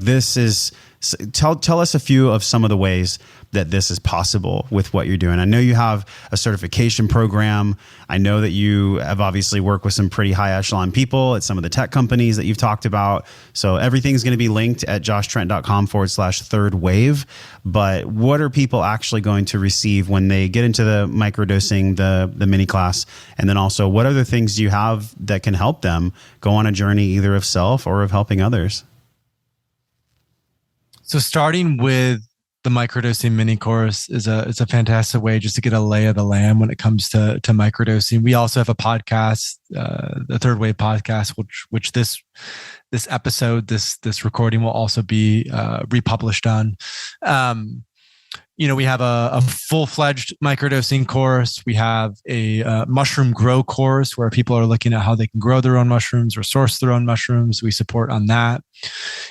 tell us a few of some of the ways that this is possible with what you're doing. I know you have a certification program. I know that you have obviously worked with some pretty high echelon people at some of the tech companies that you've talked about. So everything's going to be linked at joshtrent.com/third wave. But what are people actually going to receive when they get into the microdosing, the mini class? And then also, what other things do you have that can help them go on a journey either of self or of helping others? So starting with the microdosing mini course is a fantastic way just to get a lay of the land when it comes to microdosing. We also have a podcast, the Third Wave podcast, which this episode, this recording will also be republished on. We have a full-fledged microdosing course. We have a mushroom grow course where people are looking at how they can grow their own mushrooms or source their own mushrooms. We support on that.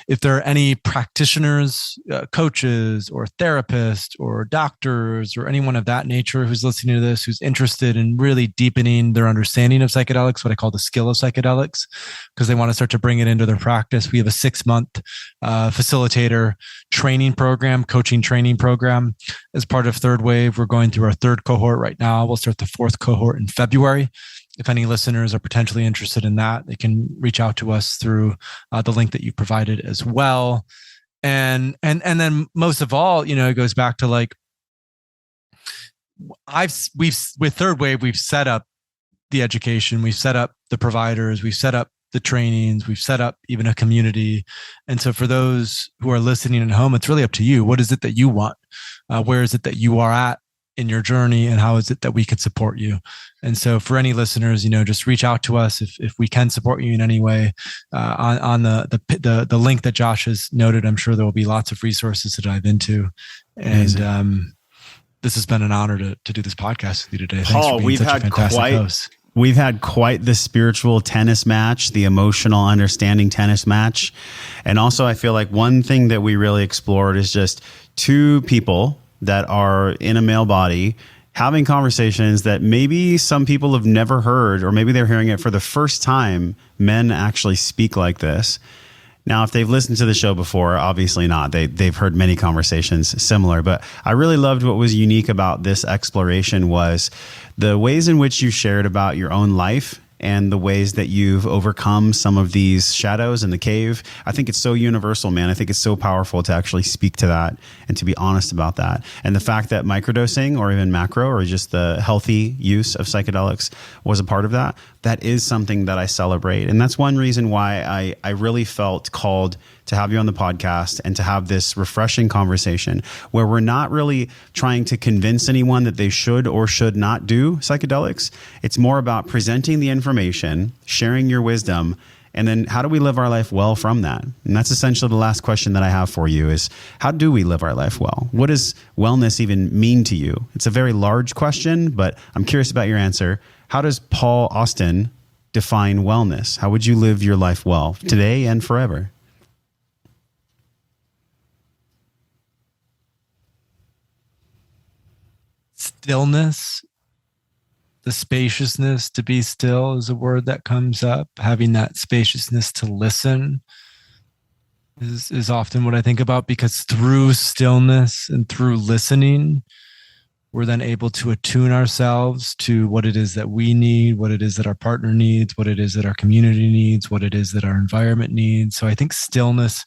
If there are any practitioners, coaches, or therapists, or doctors, or anyone of that nature who's listening to this, who's interested in really deepening their understanding of psychedelics, what I call the skill of psychedelics, because they want to start to bring it into their practice, we have a 6-month facilitator training program, coaching training program. As part of Third Wave, we're going through our 3rd cohort right now. We'll start the 4th cohort in February. If any listeners are potentially interested in that, they can reach out to us through the link that you provided as well. And then most of all, it goes back to like, with Third Wave, we've set up the education, we've set up the providers, we've set up the trainings, we've set up even a community. And so for those who are listening at home, it's really up to you. What is it that you want? Where is it that you are at in your journey, and how is it that we could support you? And so for any listeners, just reach out to us if we can support you in any way. On the link that Josh has noted, I'm sure there will be lots of resources to dive into. And this has been an honor to do this podcast with you today. Thanks for being such a fantastic host. We've had quite the spiritual tennis match, the emotional understanding tennis match. And also I feel like one thing that we really explored is just two people that are in a male body having conversations that maybe some people have never heard, or maybe they're hearing it for the first time. Men actually speak like this. Now, if they've listened to the show before, obviously not. They've heard many conversations similar, but I really loved what was unique about this exploration was the ways in which you shared about your own life and the ways that you've overcome some of these shadows in the cave. I think it's so universal, man. I think it's so powerful to actually speak to that and to be honest about that. And the fact that microdosing or even macro or just the healthy use of psychedelics was a part of that, that is something that I celebrate. And that's one reason why I really felt called to have you on the podcast and to have this refreshing conversation where we're not really trying to convince anyone that they should or should not do psychedelics. It's more about presenting the information, sharing your wisdom, and then how do we live our life well from that? And that's essentially the last question that I have for you is, how do we live our life well? What does wellness even mean to you? It's a very large question, but I'm curious about your answer. How does Paul Austin define wellness? How would you live your life well today and forever? Stillness, the spaciousness to be still is a word that comes up. Having that spaciousness to listen is often what I think about, because through stillness and through listening, we're then able to attune ourselves to what it is that we need, what it is that our partner needs, what it is that our community needs, what it is that our environment needs. So I think stillness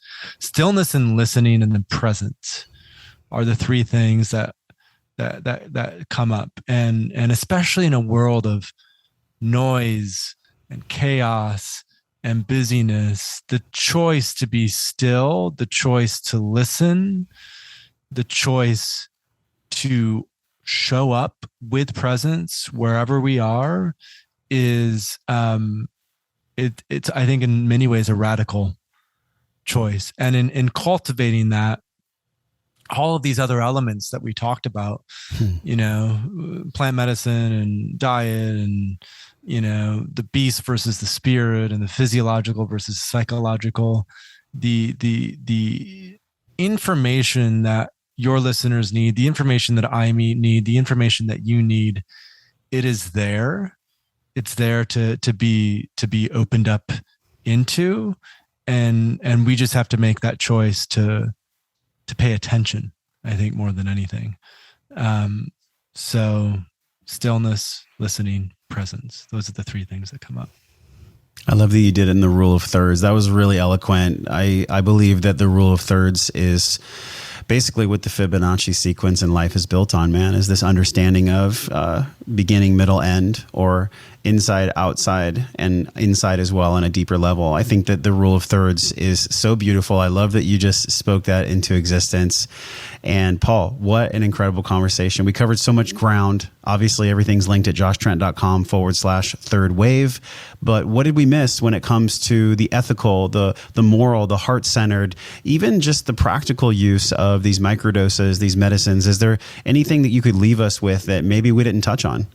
and listening and then presence are the three things that come up. And especially in a world of noise and chaos and busyness, the choice to be still, the choice to listen, the choice to show up with presence wherever we are is it's I think in many ways a radical choice. And in cultivating that, all of these other elements that we talked about, plant medicine and diet and, the beast versus the spirit and the physiological versus psychological, the information that your listeners need, the information that I need, the information that you need, it is there. It's there to be opened up into. And we just have to make that choice to pay attention, I think, more than anything. So stillness, listening, presence, those are the three things that come up. I love that you did it in the rule of thirds. That was really eloquent. I believe that the rule of thirds is basically what the Fibonacci sequence in life is built on, man, is this understanding of beginning, middle, end, or inside, outside, and inside as well on a deeper level. I think that the rule of thirds is so beautiful. I love that you just spoke that into existence. And Paul, what an incredible conversation. We covered so much ground. Obviously, everything's linked at joshtrent.com/third wave. But what did we miss when it comes to the ethical, the moral, the heart-centered, even just the practical use of these microdoses, these medicines? Is there anything that you could leave us with that maybe we didn't touch on?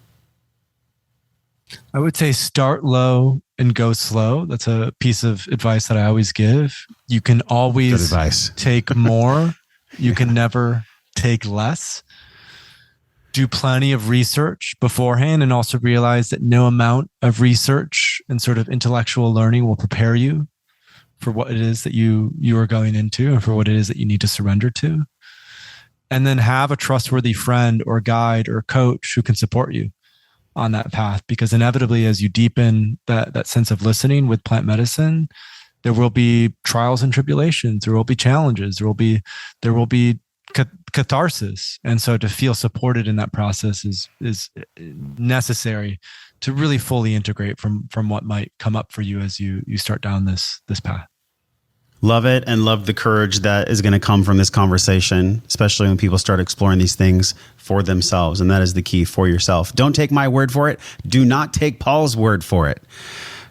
I would say start low and go slow. That's a piece of advice that I always give. You can always take more. You can never take less. Do plenty of research beforehand, and also realize that no amount of research and sort of intellectual learning will prepare you for what it is that you are going into and for what it is that you need to surrender to. And then have a trustworthy friend or guide or coach who can support you on that path, because inevitably, as you deepen that sense of listening with plant medicine, there will be trials and tribulations. There will be challenges. There will be catharsis. And so to feel supported in that process is necessary to really fully integrate from what might come up for you as you start down this path. Love it, and love the courage that is going to come from this conversation, especially when people start exploring these things for themselves. And that is the key, for yourself. Don't take my word for it. Do not take Paul's word for it.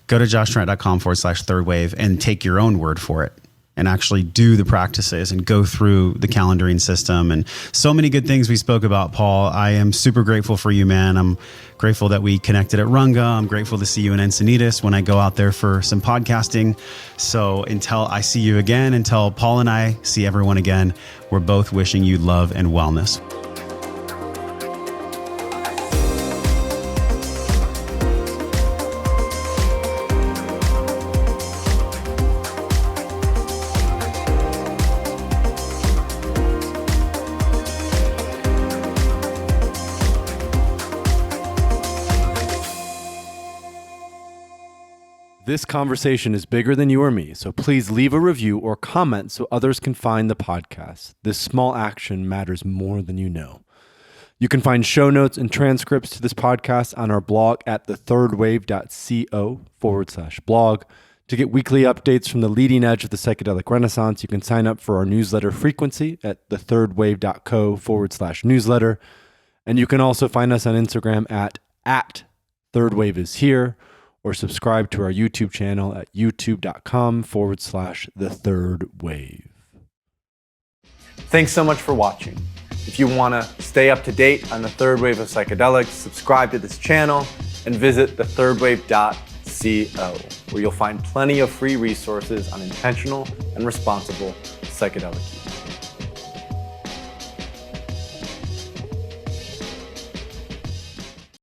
Go to joshtrent.com/third wave and take your own word for it, and actually do the practices and go through the calendaring system. And so many good things we spoke about, Paul. I am super grateful for you, man. I'm grateful that we connected at Runga. I'm grateful to see you in Encinitas when I go out there for some podcasting. So until I see you again, until Paul and I see everyone again, we're both wishing you love and wellness. This conversation is bigger than you or me, so please leave a review or comment so others can find the podcast. This small action matters more than you know. You can find show notes and transcripts to this podcast on our blog at thethirdwave.co/blog. To get weekly updates from the leading edge of the psychedelic renaissance, you can sign up for our newsletter frequency at thethirdwave.co/newsletter. And you can also find us on Instagram at thirdwaveishere, or subscribe to our YouTube channel at youtube.com/thethirdwave. Thanks so much for watching. If you want to stay up to date on the third wave of psychedelics, subscribe to this channel and visit thethirdwave.co, where you'll find plenty of free resources on intentional and responsible psychedelic use.